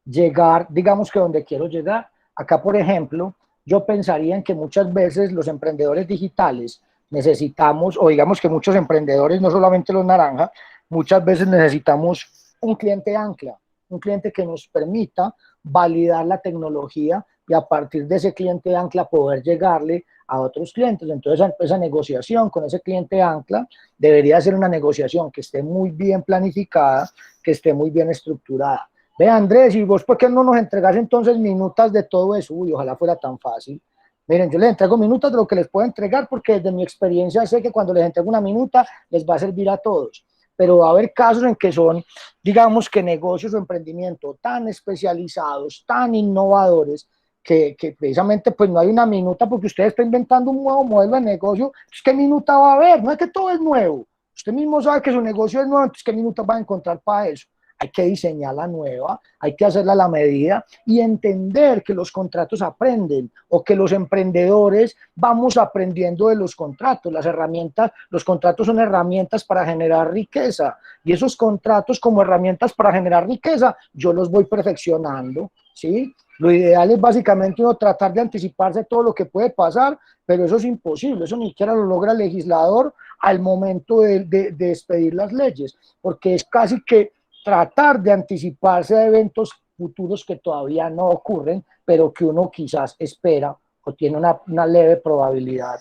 llegar, digamos que donde quiero llegar. Acá, por ejemplo, yo pensaría en que muchas veces los emprendedores digitales necesitamos, o digamos que muchos emprendedores, no solamente los naranja, muchas veces necesitamos un cliente ancla, un cliente que nos permita validar la tecnología y a partir de ese cliente ancla poder llegarle a otros clientes. Entonces esa negociación con ese cliente ancla debería ser una negociación que esté muy bien planificada, que esté muy bien estructurada. Ve, Andrés, ¿y vos por qué no nos entregás entonces minutas de todo eso? Uy, ojalá fuera tan fácil. Miren, yo les entrego minutas de lo que les puedo entregar porque desde mi experiencia sé que cuando les entrego una minuta les va a servir a todos. Pero va a haber casos en que son, digamos que negocios o emprendimientos tan especializados, tan innovadores, que precisamente pues no hay una minuta porque usted está inventando un nuevo modelo de negocio. Entonces, ¿qué minuta va a haber? No es que todo es nuevo. Usted mismo sabe que su negocio es nuevo, entonces ¿qué minuta va a encontrar para eso? Hay que diseñar la nueva, hay que hacerla a la medida y entender que los contratos aprenden o que los emprendedores vamos aprendiendo de los contratos. Las herramientas, los contratos son herramientas para generar riqueza y esos contratos como herramientas para generar riqueza yo los voy perfeccionando, ¿sí? Lo ideal es básicamente uno tratar de anticiparse todo lo que puede pasar, pero eso es imposible, eso ni siquiera lo logra el legislador al momento de expedir las leyes, porque es casi que tratar de anticiparse a eventos futuros que todavía no ocurren, pero que uno quizás espera o tiene una leve probabilidad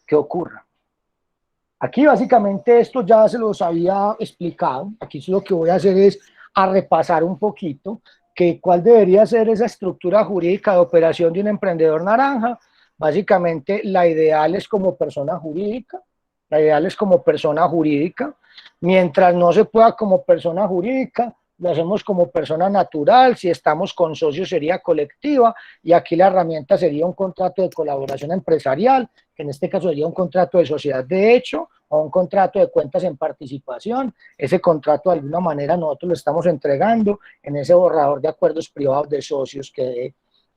que ocurra. Aquí básicamente esto ya se los había explicado, aquí lo que voy a hacer es a repasar un poquito que cuál debería ser esa estructura jurídica de operación de un emprendedor naranja. Básicamente la ideal es como persona jurídica, La ideal es como persona jurídica. Mientras no se pueda como persona jurídica, lo hacemos como persona natural. Si estamos con socios sería colectiva, y aquí la herramienta sería un contrato de colaboración empresarial, que en este caso sería un contrato de sociedad de hecho o un contrato de cuentas en participación. Ese contrato de alguna manera nosotros lo estamos entregando en ese borrador de acuerdos privados de socios que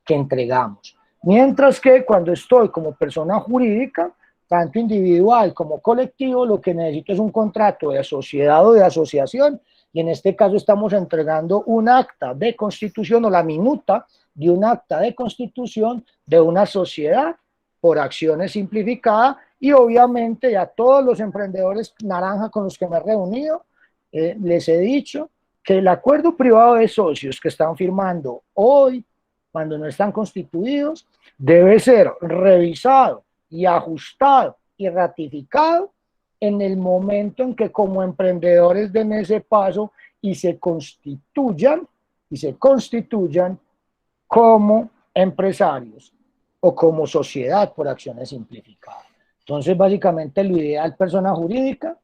entregamos. Mientras que cuando estoy como persona jurídica, tanto individual como colectivo, lo que necesito es un contrato de sociedad o de asociación, y en este caso estamos entregando un acta de constitución o la minuta de un acta de constitución de una sociedad por acciones simplificada. Y obviamente a todos los emprendedores naranja con los que me he reunido, les he dicho que el acuerdo privado de socios que están firmando hoy, cuando no están constituidos, debe ser revisado y ajustado y ratificado en el momento en que como emprendedores den ese paso y se constituyan como empresarios o como sociedad por acciones simplificadas. Entonces, básicamente lo ideal, persona jurídica,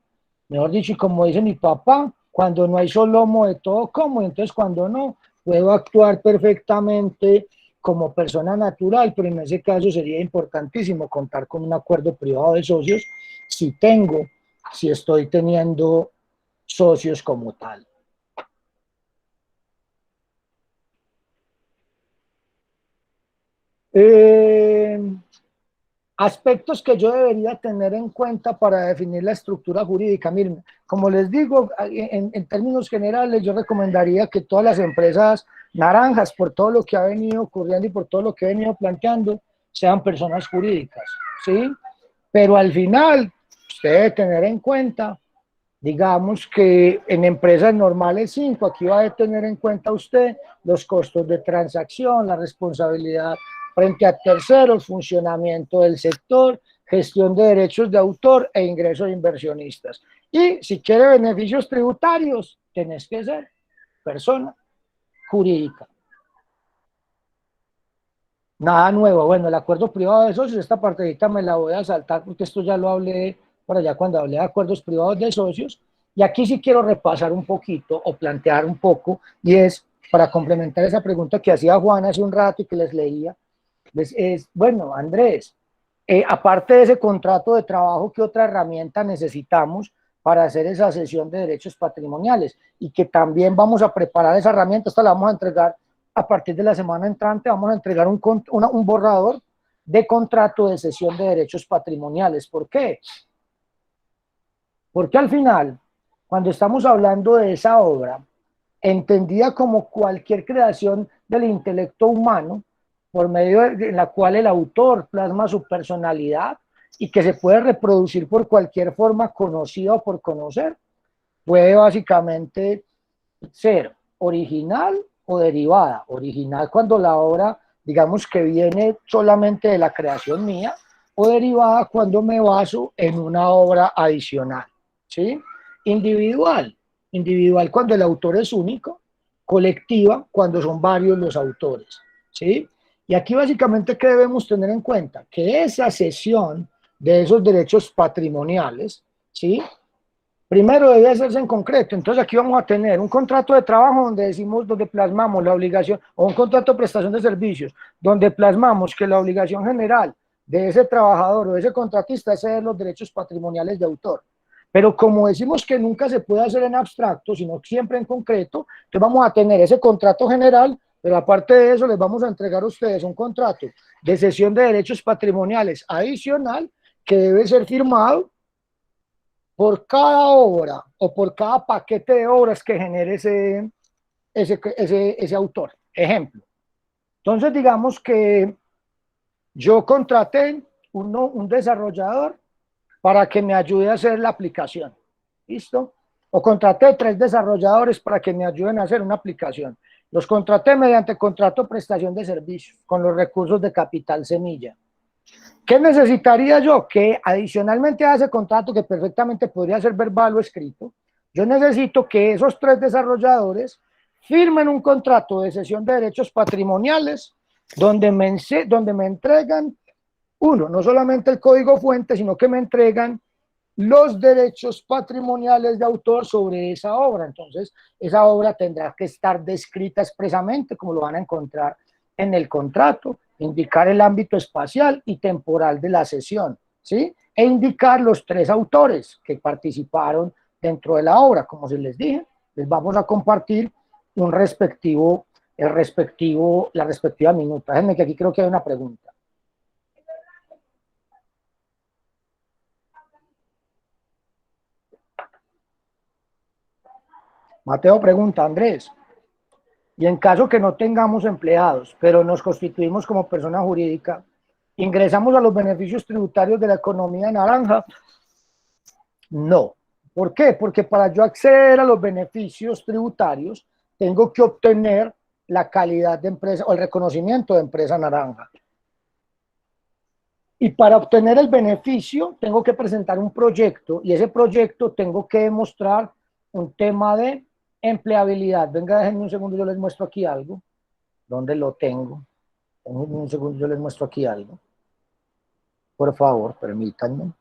mejor dicho, y como dice mi papá, cuando no hay solomo de todo como, entonces cuando no, puedo actuar perfectamente como persona natural, pero en ese caso sería importantísimo contar con un acuerdo privado de socios si estoy teniendo socios como tal. Aspectos que yo debería tener en cuenta para definir la estructura jurídica. Miren, como les digo, en términos generales, yo recomendaría que todas las empresas naranjas, por todo lo que ha venido ocurriendo y por todo lo que he venido planteando, sean personas jurídicas, ¿sí? Pero al final, usted debe tener en cuenta, digamos que en empresas normales 5, aquí va a tener en cuenta usted los costos de transacción, la responsabilidad frente a terceros, funcionamiento del sector, gestión de derechos de autor e ingresos de inversionistas. Y si quiere beneficios tributarios, tenés que ser persona jurídica. Nada nuevo. Bueno, el acuerdo privado de socios, esta partecita me la voy a saltar porque esto ya lo hablé por allá cuando hablé de acuerdos privados de socios. Y aquí sí quiero repasar un poquito o plantear un poco, y es para complementar esa pregunta que hacía Juan hace un rato y que les leía. Bueno, Andrés, aparte de ese contrato de trabajo, ¿qué otra herramienta necesitamos para hacer esa cesión de derechos patrimoniales? Y que también vamos a preparar esa herramienta, esta la vamos a entregar a partir de la semana entrante, vamos a entregar un borrador de contrato de cesión de derechos patrimoniales. ¿Por qué? Porque al final, cuando estamos hablando de esa obra, entendida como cualquier creación del intelecto humano, por medio de la cual el autor plasma su personalidad y que se puede reproducir por cualquier forma conocida o por conocer, puede básicamente ser original o derivada. Original cuando la obra, digamos que viene solamente de la creación mía, o derivada cuando me baso en una obra adicional, ¿sí? Individual cuando el autor es único, colectiva cuando son varios los autores, ¿sí? Y aquí básicamente, ¿qué debemos tener en cuenta? Que esa cesión de esos derechos patrimoniales, ¿sí? Primero debe hacerse en concreto. Entonces aquí vamos a tener un contrato de trabajo donde plasmamos la obligación, o un contrato de prestación de servicios, donde plasmamos que la obligación general de ese trabajador o de ese contratista es ceder los derechos patrimoniales de autor. Pero como decimos que nunca se puede hacer en abstracto, sino siempre en concreto, entonces vamos a tener ese contrato general, pero aparte de eso les vamos a entregar a ustedes un contrato de cesión de derechos patrimoniales adicional que debe ser firmado por cada obra o por cada paquete de obras que genere ese autor. Ejemplo. Entonces digamos que yo contraté un desarrollador para que me ayude a hacer la aplicación. ¿Listo? O contraté 3 desarrolladores para que me ayuden a hacer una aplicación. Los contraté mediante contrato de prestación de servicios con los recursos de capital semilla. ¿Qué necesitaría yo? Que adicionalmente a ese contrato, que perfectamente podría ser verbal o escrito, yo necesito que esos 3 desarrolladores firmen un contrato de cesión de derechos patrimoniales donde me entregan, uno, no solamente el código fuente, sino que me entregan los derechos patrimoniales de autor sobre esa obra. Entonces, esa obra tendrá que estar descrita expresamente, como lo van a encontrar en el contrato, indicar el ámbito espacial y temporal de la sesión, ¿sí? E indicar los 3 autores que participaron dentro de la obra. Como se les dije, les vamos a compartir la respectiva minuta. Déjenme que aquí creo que hay una pregunta. Mateo pregunta, Andrés, y en caso que no tengamos empleados, pero nos constituimos como persona jurídica, ¿ingresamos a los beneficios tributarios de la economía naranja? No. ¿Por qué? Porque para yo acceder a los beneficios tributarios, tengo que obtener la calidad de empresa o el reconocimiento de empresa naranja. Y para obtener el beneficio, tengo que presentar un proyecto y ese proyecto tengo que demostrar un tema de empleabilidad. Venga, déjenme un segundo, yo les muestro aquí algo. ¿Dónde lo tengo? Un segundo, yo les muestro aquí algo. Por favor, permítanme.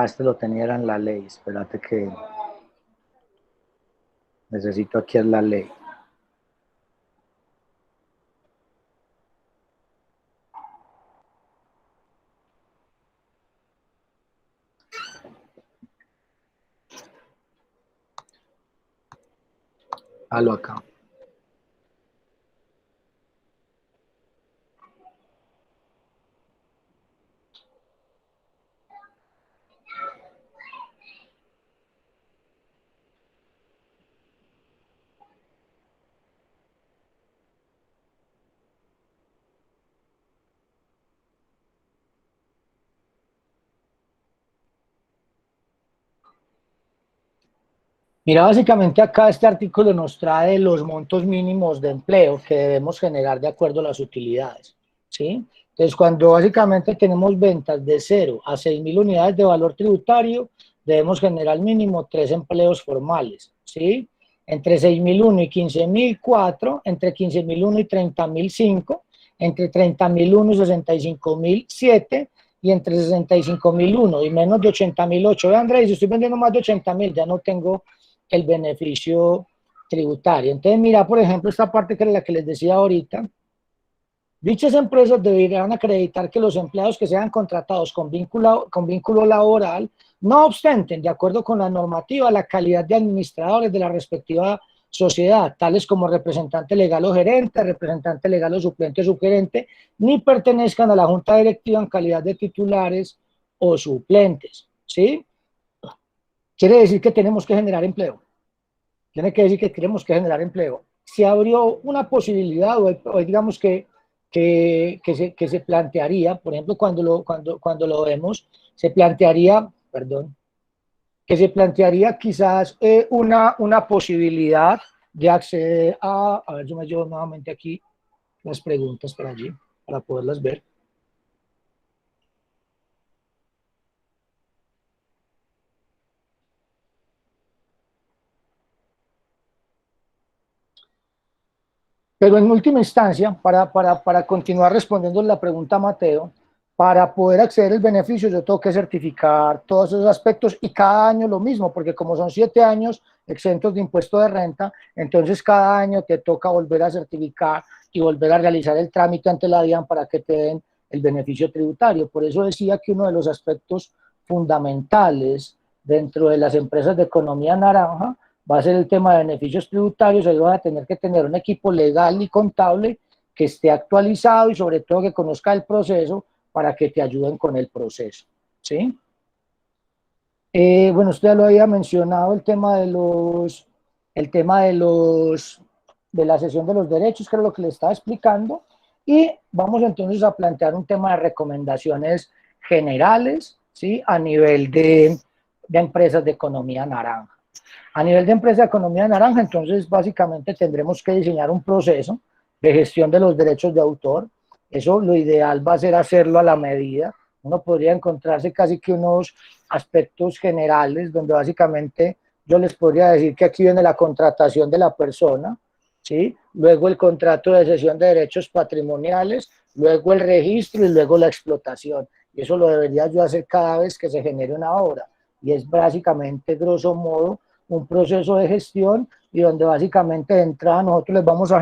Este lo tenía en la ley. Espérate que necesito aquí en la ley. Halo acá. Mira, básicamente acá este artículo nos trae los montos mínimos de empleo que debemos generar de acuerdo a las utilidades, ¿sí? Entonces, cuando básicamente tenemos ventas de 0 a 6.000 unidades de valor tributario, debemos generar mínimo 3 empleos formales, ¿sí? Entre 6.001 y 15.004, entre 15.001 y 30.005, entre 30.001 y 65.007, y entre 65.001 y menos de 80.008. Ve, Andrés, si estoy vendiendo más de 80.000, ya no tengo el beneficio tributario. Entonces, mira, por ejemplo, esta parte que es la que les decía ahorita. Dichas empresas deberán acreditar que los empleados que sean contratados con vínculo laboral no obstenten, de acuerdo con la normativa, la calidad de administradores de la respectiva sociedad, tales como representante legal o gerente, representante legal o suplente o subgerente, ni pertenezcan a la junta directiva en calidad de titulares o suplentes, ¿sí? Quiere decir que tenemos que generar empleo. Tiene que decir que tenemos que generar empleo. Se abrió una posibilidad, o digamos que se plantearía, por ejemplo, cuando lo vemos, se plantearía, perdón, que se plantearía quizás una posibilidad de acceder a ver, yo me llevo nuevamente aquí las preguntas para allí, para poderlas ver. Pero en última instancia, para continuar respondiendo la pregunta a Mateo, para poder acceder al beneficio yo tengo que certificar todos esos aspectos y cada año lo mismo, porque como son 7 años exentos de impuesto de renta, entonces cada año te toca volver a certificar y volver a realizar el trámite ante la DIAN para que te den el beneficio tributario. Por eso decía que uno de los aspectos fundamentales dentro de las empresas de economía naranja va a ser el tema de beneficios tributarios. Ahí van a tener que tener un equipo legal y contable que esté actualizado y sobre todo que conozca el proceso para que te ayuden con el proceso, ¿sí? Bueno, usted ya lo había mencionado, de la sesión de los derechos, que era lo que le estaba explicando, y vamos entonces a plantear un tema de recomendaciones generales, ¿sí? A nivel de empresas de economía naranja. A nivel de empresa de economía naranja, entonces básicamente tendremos que diseñar un proceso de gestión de los derechos de autor. Eso lo ideal va a ser hacerlo a la medida. Uno podría encontrarse casi que unos aspectos generales donde básicamente yo les podría decir que aquí viene la contratación de la persona, ¿sí? Luego el contrato de cesión de derechos patrimoniales, luego el registro y luego la explotación. Y eso lo debería yo hacer cada vez que se genere una obra. Y es básicamente, grosso modo, un proceso de gestión y donde básicamente de entrada nosotros les vamos a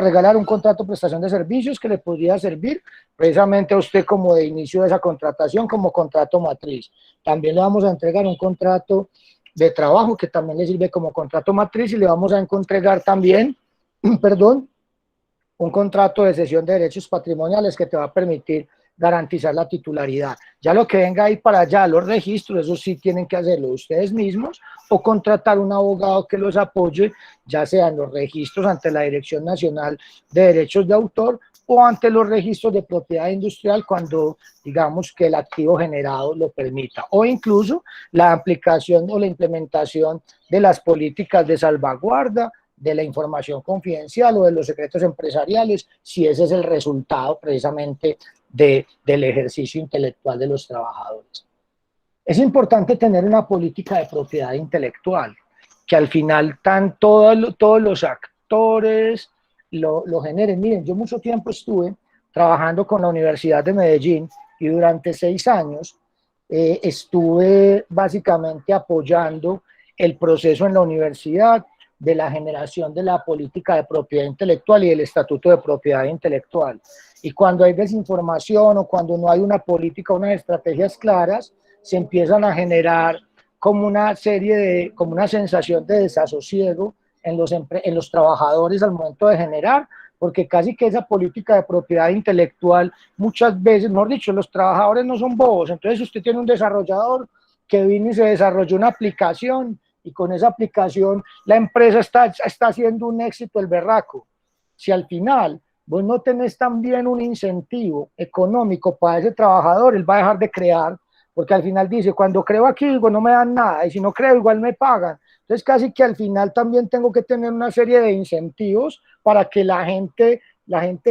regalar un contrato de prestación de servicios que le podría servir precisamente a usted como de inicio de esa contratación, como contrato matriz. También le vamos a entregar un contrato de trabajo que también le sirve como contrato matriz y le vamos a entregar también, perdón, un contrato de cesión de derechos patrimoniales que te va a permitir garantizar la titularidad. Ya lo que venga ahí para allá, los registros, eso sí tienen que hacerlo ustedes mismos o contratar un abogado que los apoye, ya sean los registros ante la Dirección Nacional de Derechos de Autor o ante los registros de propiedad industrial cuando digamos que el activo generado lo permita, o incluso la aplicación o la implementación de las políticas de salvaguarda de la información confidencial o de los secretos empresariales, si ese es el resultado precisamente del ejercicio intelectual de los trabajadores. Es importante tener una política de propiedad intelectual, que al final todos los actores lo generen. Miren, yo mucho tiempo estuve trabajando con la Universidad de Medellín y durante 6 años estuve básicamente apoyando el proceso en la universidad de la generación de la política de propiedad intelectual y el estatuto de propiedad intelectual. Y cuando hay desinformación o cuando no hay una política, unas estrategias claras, se empiezan a generar como una como una sensación de desasosiego en los trabajadores al momento de generar, porque casi que esa política de propiedad intelectual muchas veces, mejor dicho, los trabajadores no son bobos. Entonces usted tiene un desarrollador que vino y se desarrolló una aplicación y con esa aplicación la empresa está haciendo un éxito el berraco. Si al final vos no tenés también un incentivo económico para ese trabajador, él va a dejar de crear, porque al final dice, cuando creo aquí, digo, no me dan nada, y si no creo, igual me pagan. Entonces casi que al final también tengo que tener una serie de incentivos para que la gente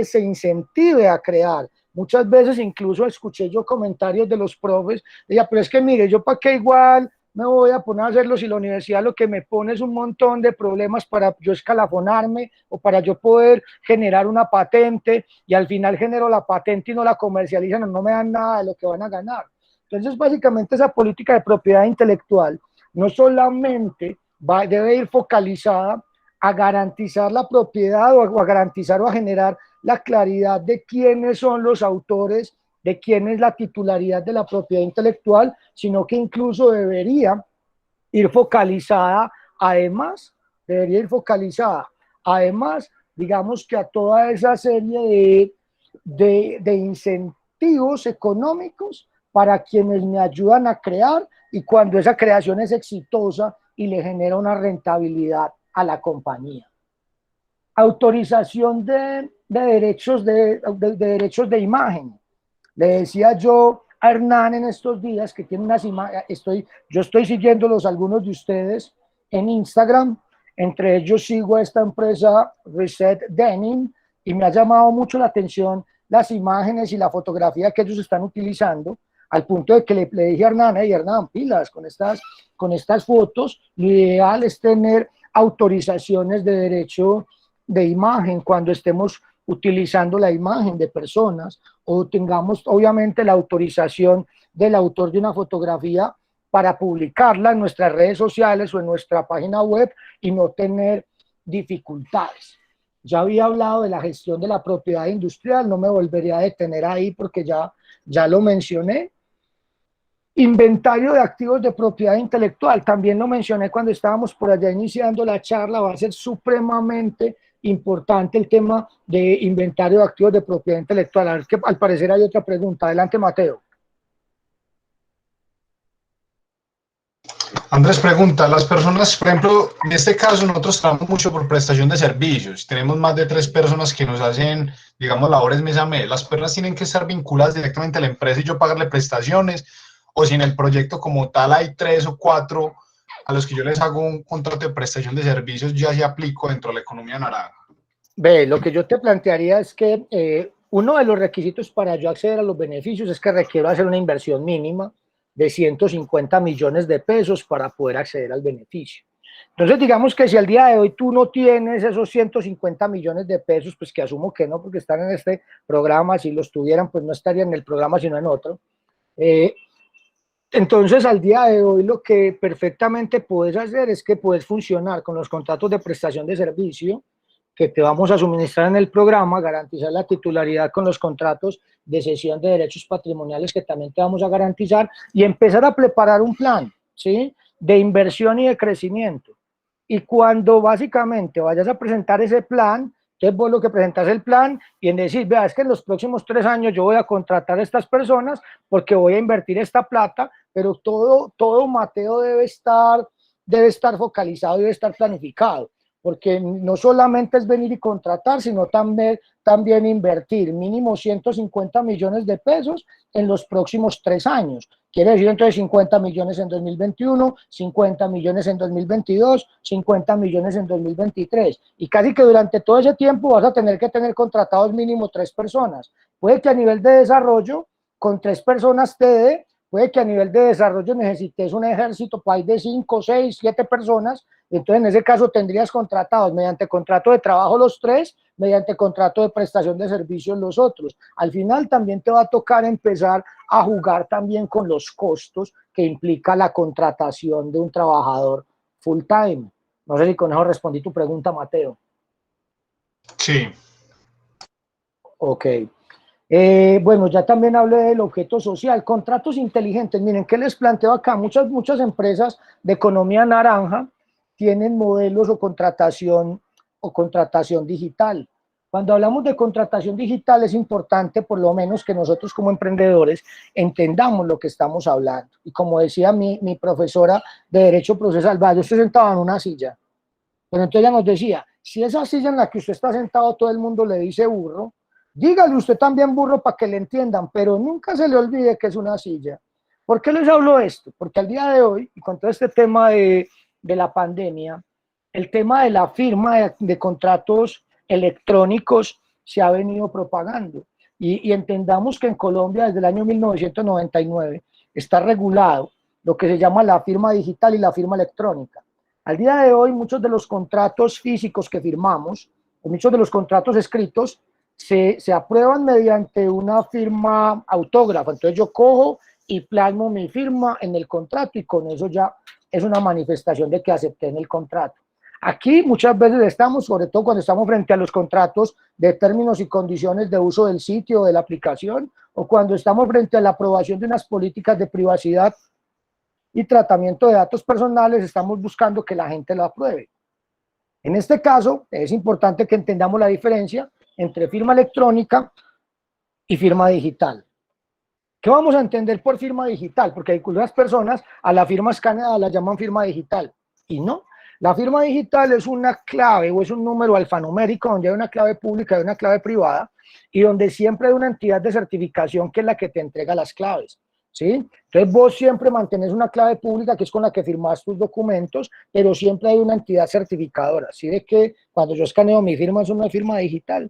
se incentive a crear. Muchas veces incluso escuché yo comentarios de los profes, decía, pero es que mire, yo para qué igual me voy a poner a hacerlo si la universidad lo que me pone es un montón de problemas para yo escalafonarme o para yo poder generar una patente y al final genero la patente y no la comercializan o no me dan nada de lo que van a ganar. Entonces, básicamente esa política de propiedad intelectual no solamente debe ir focalizada a garantizar la propiedad o a garantizar o a generar la claridad de quiénes son los autores, de quién es la titularidad de la propiedad intelectual, sino que incluso debería ir focalizada, además, digamos que a toda esa serie de incentivos económicos para quienes me ayudan a crear y cuando esa creación es exitosa y le genera una rentabilidad a la compañía. Autorización de derechos de imagen. Le decía yo a Hernán en estos días que tiene unas imágenes, yo estoy siguiéndolos algunos de ustedes en Instagram, entre ellos sigo a esta empresa Reset Denim y me ha llamado mucho la atención las imágenes y la fotografía que ellos están utilizando, al punto de que le dije a Hernán, hey Hernán, pilas con estas fotos, lo ideal es tener autorizaciones de derecho de imagen cuando estemos utilizando la imagen de personas o tengamos obviamente la autorización del autor de una fotografía para publicarla en nuestras redes sociales o en nuestra página web y no tener dificultades. Ya había hablado de la gestión de la propiedad industrial, no me volvería a detener ahí porque ya lo mencioné. Inventario de activos de propiedad intelectual, también lo mencioné cuando estábamos por allá iniciando la charla, va a ser supremamente importante el tema de inventario de activos de propiedad intelectual. A ver que al parecer hay otra pregunta. Adelante, Mateo. Andrés pregunta, las personas, por ejemplo, en este caso nosotros trabajamos mucho por prestación de servicios, tenemos más de 3 personas que nos hacen, digamos, labores mes a mes. Las personas tienen que estar vinculadas directamente a la empresa y yo pagarle prestaciones, o si en el proyecto como tal hay 3 o 4 a los que yo les hago un contrato de prestación de servicios, ya se aplico dentro de la economía naranja. Ve, lo que yo te plantearía es que uno de los requisitos para yo acceder a los beneficios es que requiero hacer una inversión mínima de 150 millones de pesos para poder acceder al beneficio. Entonces, digamos que si al día de hoy tú no tienes esos 150 millones de pesos, pues que asumo que no, porque están en este programa, si los tuvieran, pues no estarían en el programa, sino en otro. Entonces, al día de hoy, lo que perfectamente puedes hacer es que puedes funcionar con los contratos de prestación de servicio que te vamos a suministrar en el programa, garantizar la titularidad con los contratos de cesión de derechos patrimoniales que también te vamos a garantizar y empezar a preparar un plan, ¿sí?, de inversión y de crecimiento. Y cuando básicamente vayas a presentar ese plan, entonces vos lo que presentas el plan y en decir, vea, es que en los próximos 3 años yo voy a contratar a estas personas porque voy a invertir esta plata, pero todo Mateo debe estar focalizado y debe estar planificado, porque no solamente es venir y contratar, sino también invertir mínimo 150 millones de pesos en los próximos 3 años. Quiere decir entonces 50 millones en 2021, 50 millones en 2022, 50 millones en 2023. Y casi que durante todo ese tiempo vas a tener que tener contratados mínimo 3 personas. Puede que a nivel de desarrollo, con 3 personas te dé, puede que a nivel de desarrollo necesites un ejército país de 5, 6, 7 personas. Entonces, en ese caso tendrías contratados mediante contrato de trabajo los 3, mediante contrato de prestación de servicios los otros. Al final también te va a tocar empezar a jugar también con los costos que implica la contratación de un trabajador full time. No sé si con eso respondí tu pregunta, Mateo. Sí. Ok. Bueno, ya también hablé del objeto social, contratos inteligentes. Miren, ¿qué les planteo acá? Muchas empresas de economía naranja tienen modelos o contratación digital. Cuando hablamos de contratación digital es importante por lo menos que nosotros como emprendedores entendamos lo que estamos hablando. Y como decía mi profesora de Derecho Procesal, yo estoy sentado en una silla. Pero entonces ella nos decía, si esa silla en la que usted está sentado todo el mundo le dice burro, dígale usted también burro para que le entiendan, pero nunca se le olvide que es una silla. ¿Por qué les hablo esto? Porque al día de hoy, y con todo este tema de la pandemia, el tema de la firma de contratos electrónicos se ha venido propagando. Y entendamos que en Colombia desde el año 1999 está regulado lo que se llama la firma digital y la firma electrónica. Al día de hoy, muchos de los contratos físicos que firmamos, o muchos de los contratos escritos, se aprueban mediante una firma autógrafa. Entonces yo cojo y plasmo mi firma en el contrato y con eso ya es una manifestación de que acepté en el contrato. Aquí muchas veces estamos, sobre todo cuando estamos frente a los contratos de términos y condiciones de uso del sitio o de la aplicación, o cuando estamos frente a la aprobación de unas políticas de privacidad y tratamiento de datos personales, estamos buscando que la gente lo apruebe. En este caso, es importante que entendamos la diferencia entre firma electrónica y firma digital. ¿Qué vamos a entender por firma digital? Porque algunas personas a la firma escaneada la llaman firma digital y no. La firma digital es una clave o es un número alfanumérico donde hay una clave pública y una clave privada y donde siempre hay una entidad de certificación que es la que te entrega las claves, ¿sí? Entonces vos siempre mantienes una clave pública que es con la que firmas tus documentos, pero siempre hay una entidad certificadora, ¿sí? De que cuando yo escaneo mi firma es una firma digital.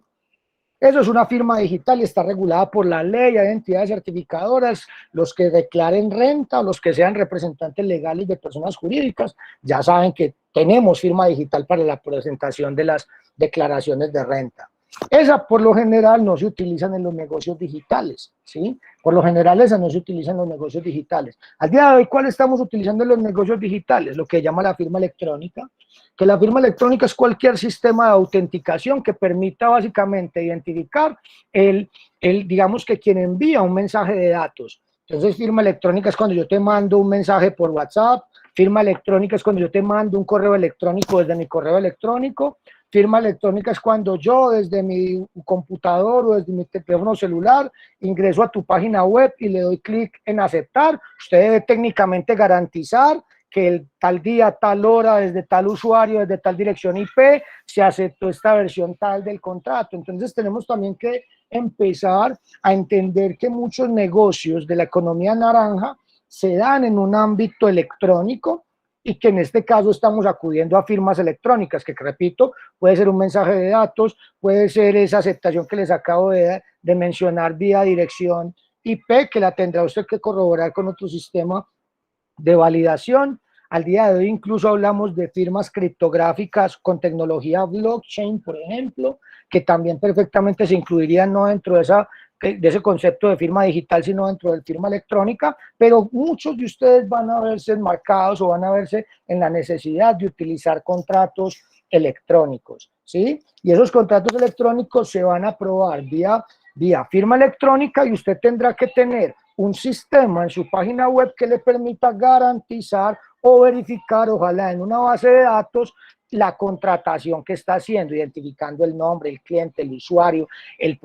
Eso es una firma digital y está regulada por la ley, hay entidades certificadoras, los que declaren renta o los que sean representantes legales de personas jurídicas, ya saben que tenemos firma digital para la presentación de las declaraciones de renta. Esa por lo general no se utilizan en los negocios digitales, ¿sí? Por lo general esa no se utiliza en los negocios digitales. Al día de hoy, ¿cuál estamos utilizando en los negocios digitales? Lo que llama la firma electrónica, que la firma electrónica es cualquier sistema de autenticación que permita básicamente identificar digamos que quien envía un mensaje de datos. Entonces, firma electrónica es cuando yo te mando un mensaje por WhatsApp, firma electrónica es cuando yo te mando un correo electrónico desde mi correo electrónico, firma electrónica es cuando yo desde mi computador o desde mi teléfono celular ingreso a tu página web y le doy clic en aceptar. Usted debe técnicamente garantizar que el tal día, tal hora, desde tal usuario, desde tal dirección IP, se aceptó esta versión tal del contrato. Entonces tenemos también que empezar a entender que muchos negocios de la economía naranja se dan en un ámbito electrónico y que en este caso estamos acudiendo a firmas electrónicas, que repito, puede ser un mensaje de datos, puede ser esa aceptación que les acabo de mencionar vía dirección IP, que la tendrá usted que corroborar con otro sistema de validación. Al día de hoy incluso hablamos de firmas criptográficas con tecnología blockchain, por ejemplo, que también perfectamente se incluirían no dentro de ese concepto de firma digital, sino dentro de firma electrónica, pero muchos de ustedes van a verse enmarcados o van a verse en la necesidad de utilizar contratos electrónicos, ¿sí? Y esos contratos electrónicos se van a aprobar vía firma electrónica y usted tendrá que tener un sistema en su página web que le permita garantizar o verificar, ojalá en una base de datos, la contratación que está haciendo, identificando el nombre, el cliente, el usuario, el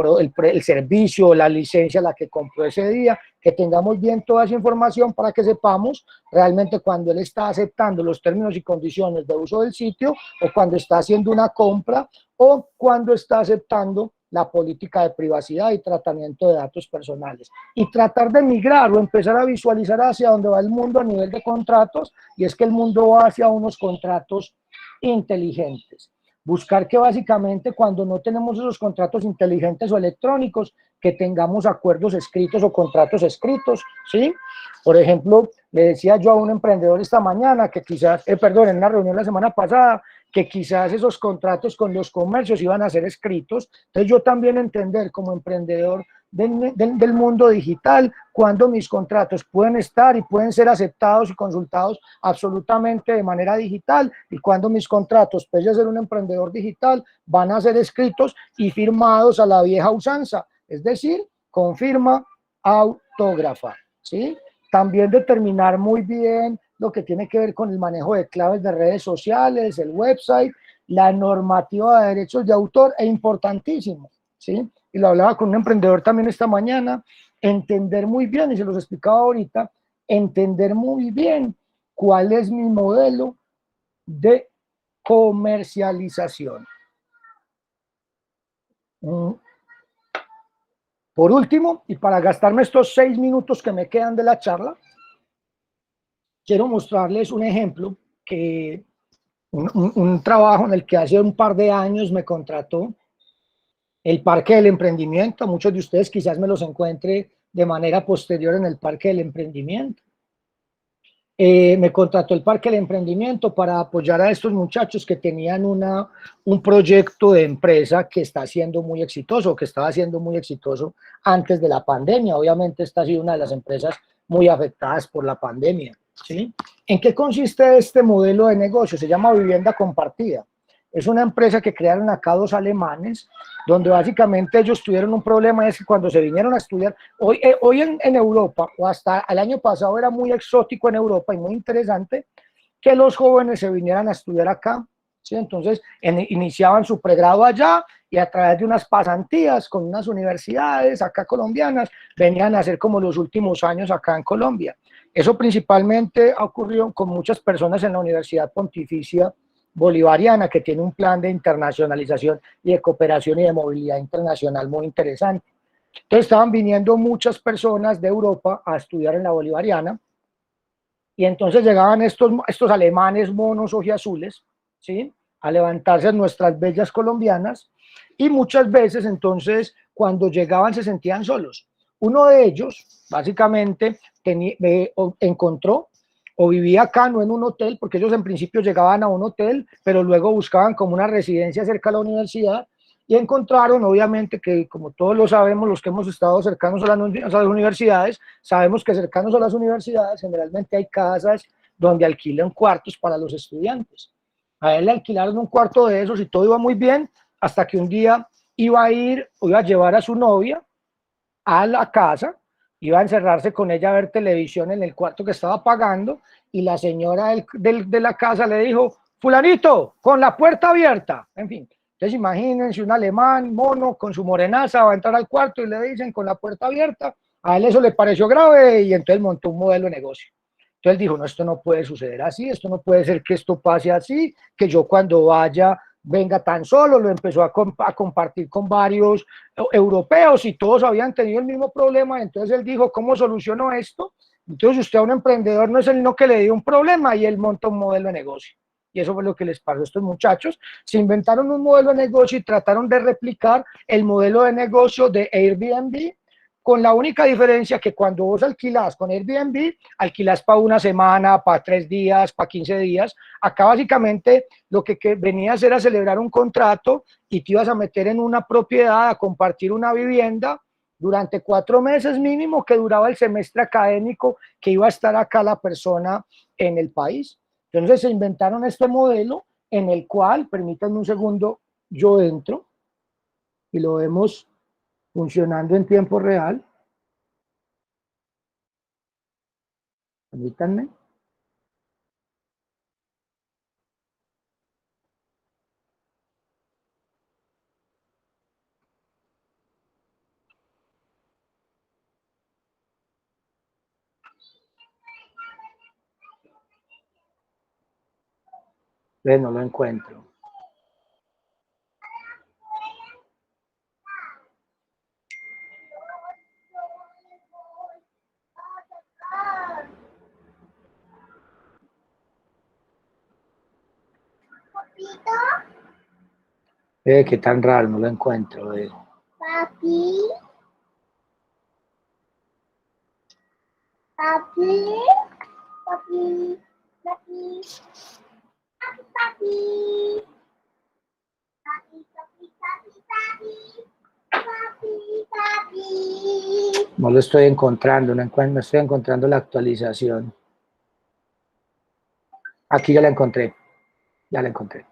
servicio, la licencia, la que compró ese día, que tengamos bien toda esa información para que sepamos realmente cuando él está aceptando los términos y condiciones de uso del sitio o cuando está haciendo una compra o cuando está aceptando la política de privacidad y tratamiento de datos personales. Y tratar de migrar o empezar a visualizar hacia dónde va el mundo a nivel de contratos, y es que el mundo va hacia unos contratos inteligentes. Buscar que básicamente cuando no tenemos esos contratos inteligentes o electrónicos, que tengamos acuerdos escritos o contratos escritos, ¿sí? Por ejemplo, le decía yo a un emprendedor esta mañana que quizás, en una reunión la semana pasada, que quizás esos contratos con los comercios iban a ser escritos. Entonces yo también entender como emprendedor del mundo digital, cuando mis contratos pueden estar y pueden ser aceptados y consultados absolutamente de manera digital, y cuando mis contratos, pese a ser un emprendedor digital, van a ser escritos y firmados a la vieja usanza, es decir, con firma autógrafa, ¿sí? También determinar muy bien lo que tiene que ver con el manejo de claves de redes sociales, el website, la normativa de derechos de autor, es importantísimo, ¿sí? Y lo hablaba con un emprendedor también esta mañana, entender muy bien, y se los explicaba ahorita, entender muy bien cuál es mi modelo de comercialización. Por último, y para gastarme estos 6 minutos que me quedan de la charla, quiero mostrarles un ejemplo, que un trabajo en el que hace un par de años me contrató el Parque del Emprendimiento. Muchos de ustedes quizás me los encuentre de manera posterior en el Parque del Emprendimiento. Me contrató el Parque del Emprendimiento para apoyar a estos muchachos que tenían un proyecto de empresa que está siendo muy exitoso, que estaba siendo muy exitoso antes de la pandemia. Obviamente esta ha sido una de las empresas muy afectadas por la pandemia, ¿sí? ¿En qué consiste este modelo de negocio? Se llama Vivienda Compartida. Es una empresa que crearon acá dos alemanes, donde básicamente ellos tuvieron un problema, es que cuando se vinieron a estudiar, hoy en Europa, o hasta el año pasado era muy exótico en Europa y muy interesante que los jóvenes se vinieran a estudiar acá, ¿sí? Entonces iniciaban su pregrado allá y a través de unas pasantías con unas universidades acá colombianas, venían a hacer como los últimos años acá en Colombia. Eso principalmente ha ocurrido con muchas personas en la Universidad Pontificia Bolivariana, que tiene un plan de internacionalización y de cooperación y de movilidad internacional muy interesante. Entonces estaban viniendo muchas personas de Europa a estudiar en la Bolivariana, y entonces llegaban estos alemanes monos ojiazules, ¿sí?, a levantarse en nuestras bellas colombianas, y muchas veces entonces cuando llegaban se sentían solos. Uno de ellos básicamente encontró o vivía acá, no en un hotel, porque ellos en principio llegaban a un hotel, pero luego buscaban como una residencia cerca de la universidad, y encontraron, obviamente, que como todos lo sabemos, los que hemos estado cercanos a las universidades, sabemos que cercanos a las universidades generalmente hay casas donde alquilan cuartos para los estudiantes. A él le alquilaron un cuarto de esos y todo iba muy bien, hasta que un día iba a llevar a su novia a la casa, iba a encerrarse con ella a ver televisión en el cuarto que estaba pagando, y la señora de la casa le dijo: fulanito, con la puerta abierta. En fin, entonces imagínense un alemán mono con su morenaza va a entrar al cuarto y le dicen con la puerta abierta. A él eso le pareció grave y entonces montó un modelo de negocio. Entonces él dijo, no, esto no puede suceder así, esto no puede ser que esto pase así, que yo cuando vaya venga tan solo, lo empezó a compartir con varios europeos y todos habían tenido el mismo problema, entonces él dijo, ¿cómo soluciono esto? Entonces usted a un emprendedor no es el no que le dio un problema y él monta un modelo de negocio. Y eso fue lo que les pasó a estos muchachos. Se inventaron un modelo de negocio y trataron de replicar el modelo de negocio de Airbnb, con la única diferencia que cuando vos alquilás con Airbnb, alquilás para una semana, para 3 días, para 15 días. Acá básicamente lo que venías era celebrar un contrato y te ibas a meter en una propiedad, a compartir una vivienda durante 4 meses mínimo que duraba el semestre académico que iba a estar acá la persona en el país. Entonces se inventaron este modelo en el cual, permítanme un segundo, yo entro y lo vemos funcionando en tiempo real. Permítanme. No lo encuentro. Qué tan raro, no lo encuentro. Papi. Papi. Papi. Papi. Papi. Papi. Papi, papi, papi, papi, papi. No lo estoy encontrando, no estoy encontrando la actualización. Aquí ya la encontré. Ya la encontré.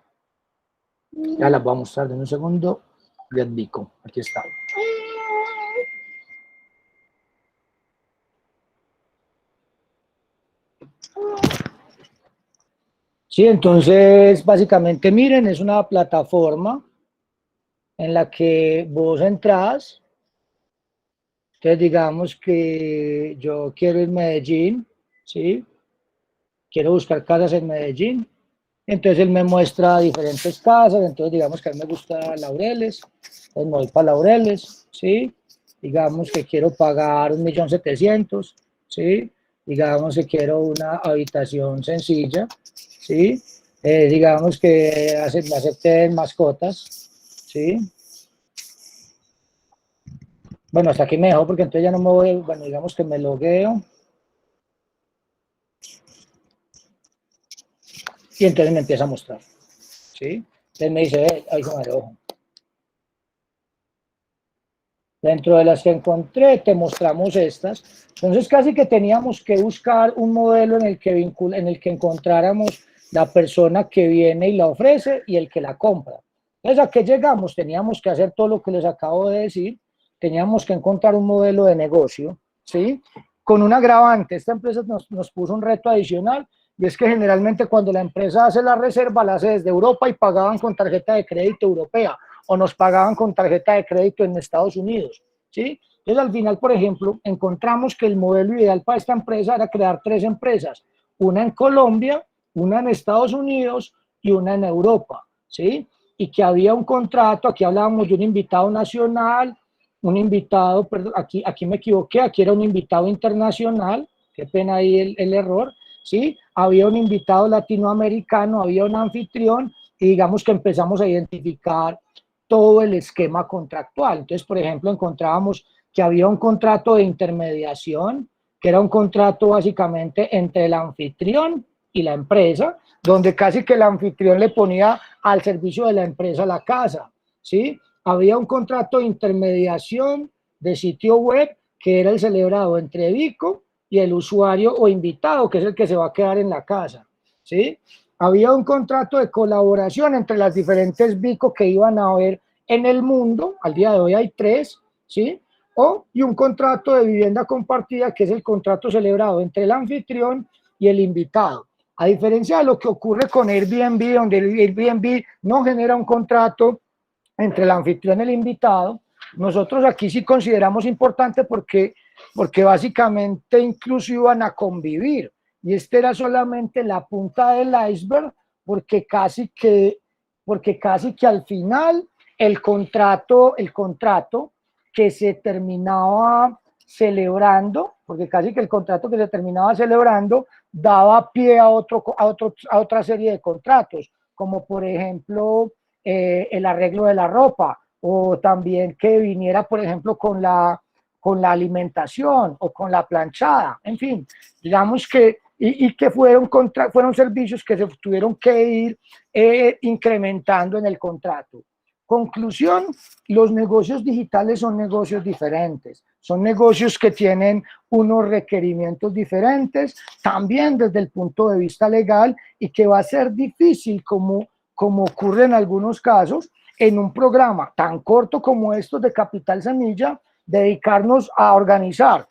Ya la voy a mostrar en un segundo. Ya digo, aquí está. Sí, entonces básicamente miren, es una plataforma en la que vos entras. Entonces digamos que yo quiero ir a Medellín, ¿sí? Quiero buscar casas en Medellín. Entonces él me muestra diferentes casas, entonces digamos que a mí me gusta Laureles, entonces me voy para Laureles, ¿sí? Digamos que quiero pagar 1.700.000, ¿sí? Digamos que quiero una habitación sencilla, ¿sí? Digamos que me acepten mascotas, ¿sí? Bueno, hasta aquí me dejo porque entonces ya no me voy, bueno, digamos que me logueo. Y entonces me empieza a mostrar, ¿sí? Entonces me dice, ay, madre, ojo. Dentro de las que encontré, te mostramos estas. Entonces, casi que teníamos que buscar un modelo en el que encontráramos la persona que viene y la ofrece y el que la compra. Entonces, ¿a qué llegamos? Teníamos que hacer todo lo que les acabo de decir. Teníamos que encontrar un modelo de negocio, ¿sí? Con un agravante. Esta empresa nos puso un reto adicional, y es que generalmente cuando la empresa hace la reserva, la hace desde Europa y pagaban con tarjeta de crédito europea, o nos pagaban con tarjeta de crédito en Estados Unidos, ¿sí? Entonces, al final, por ejemplo, encontramos que el modelo ideal para esta empresa era crear 3 empresas, una en Colombia, una en Estados Unidos y una en Europa, ¿sí? Y que había un contrato, aquí hablábamos de un invitado nacional, un invitado, perdón, aquí me equivoqué, aquí era un invitado internacional, qué pena ahí el error, ¿sí? Había un invitado latinoamericano, había un anfitrión, y digamos que empezamos a identificar todo el esquema contractual. Entonces, por ejemplo, encontrábamos que había un contrato de intermediación, que era un contrato básicamente entre el anfitrión y la empresa, donde casi que el anfitrión le ponía al servicio de la empresa la casa, ¿sí? Había un contrato de intermediación de sitio web, que era el celebrado entre Vico y el usuario o invitado, que es el que se va a quedar en la casa, ¿sí? Había un contrato de colaboración entre las diferentes Vico que iban a haber en el mundo, al día de hoy hay 3, ¿sí? Y un contrato de vivienda compartida, que es el contrato celebrado entre el anfitrión y el invitado. A diferencia de lo que ocurre con Airbnb, donde el Airbnb no genera un contrato entre el anfitrión y el invitado, nosotros aquí sí consideramos importante porque básicamente incluso iban a convivir. y este era solamente la punta del iceberg, porque casi que al final el contrato que se terminaba celebrando, porque casi que el contrato que se terminaba celebrando daba pie a otra serie de contratos, como por ejemplo el arreglo de la ropa, o también que viniera, por ejemplo, con la alimentación o con la planchada, en fin, digamos que, y que fueron servicios que se tuvieron que ir incrementando en el contrato. Conclusión, los negocios digitales son negocios diferentes, son negocios que tienen unos requerimientos diferentes, también desde el punto de vista legal, y que va a ser difícil, como ocurre en algunos casos, en un programa tan corto como estos de Capital Semilla, dedicarnos a organizar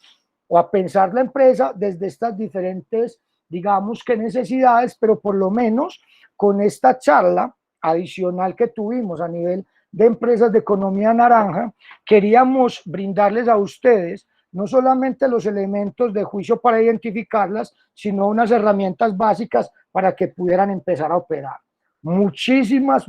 o a pensar la empresa desde estas diferentes, digamos que necesidades, pero por lo menos con esta charla adicional que tuvimos a nivel de empresas de economía naranja, queríamos brindarles a ustedes no solamente los elementos de juicio para identificarlas, sino unas herramientas básicas para que pudieran empezar a operar. Muchísimas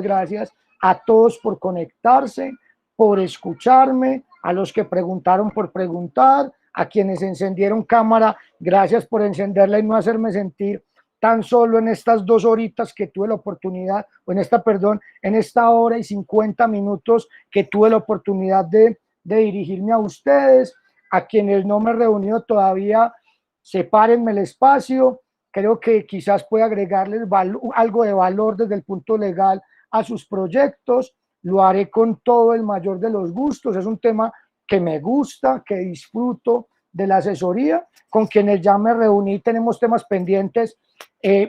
gracias a todos por conectarse, por escucharme, a los que preguntaron por preguntar, a quienes encendieron cámara, gracias por encenderla y no hacerme sentir tan solo en estas 2 horitas que tuve la oportunidad, en esta hora y 50 minutos que tuve la oportunidad de dirigirme a ustedes. A quienes no me he reunido todavía, sepárenme el espacio. Creo que quizás pueda agregarles algo de valor desde el punto legal a sus proyectos. Lo haré con todo el mayor de los gustos. Es un tema que me gusta, que disfruto de la asesoría. Con quienes ya me reuní, tenemos temas pendientes.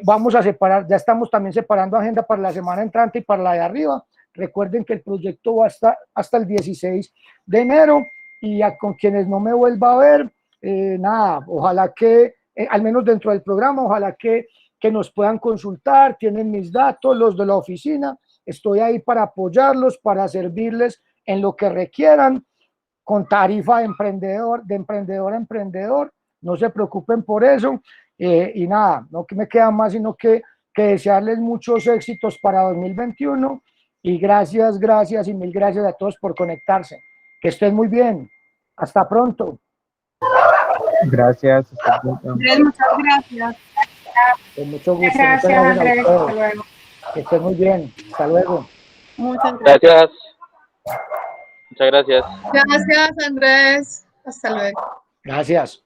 Vamos a separar, ya estamos también separando agenda para la semana entrante y para la de arriba. Recuerden que el proyecto va hasta el 16 de enero, y con quienes no me vuelva a ver, nada, ojalá que, al menos dentro del programa, ojalá que nos puedan consultar. Tienen mis datos, los de la oficina. Estoy ahí para apoyarlos, para servirles en lo que requieran, con tarifa de emprendedor a emprendedor. No se preocupen por eso. Y nada, no que me queda más sino que desearles muchos éxitos para 2021. Y gracias y mil gracias a todos por conectarse. Que estén muy bien. Hasta pronto. Gracias. Andrés, muchas gracias. Con mucho gusto. Gracias, Andrés. Hasta luego. Que estén muy bien. Hasta luego. Muchas gracias. Gracias. Muchas gracias. Gracias, Andrés. Hasta luego. Gracias.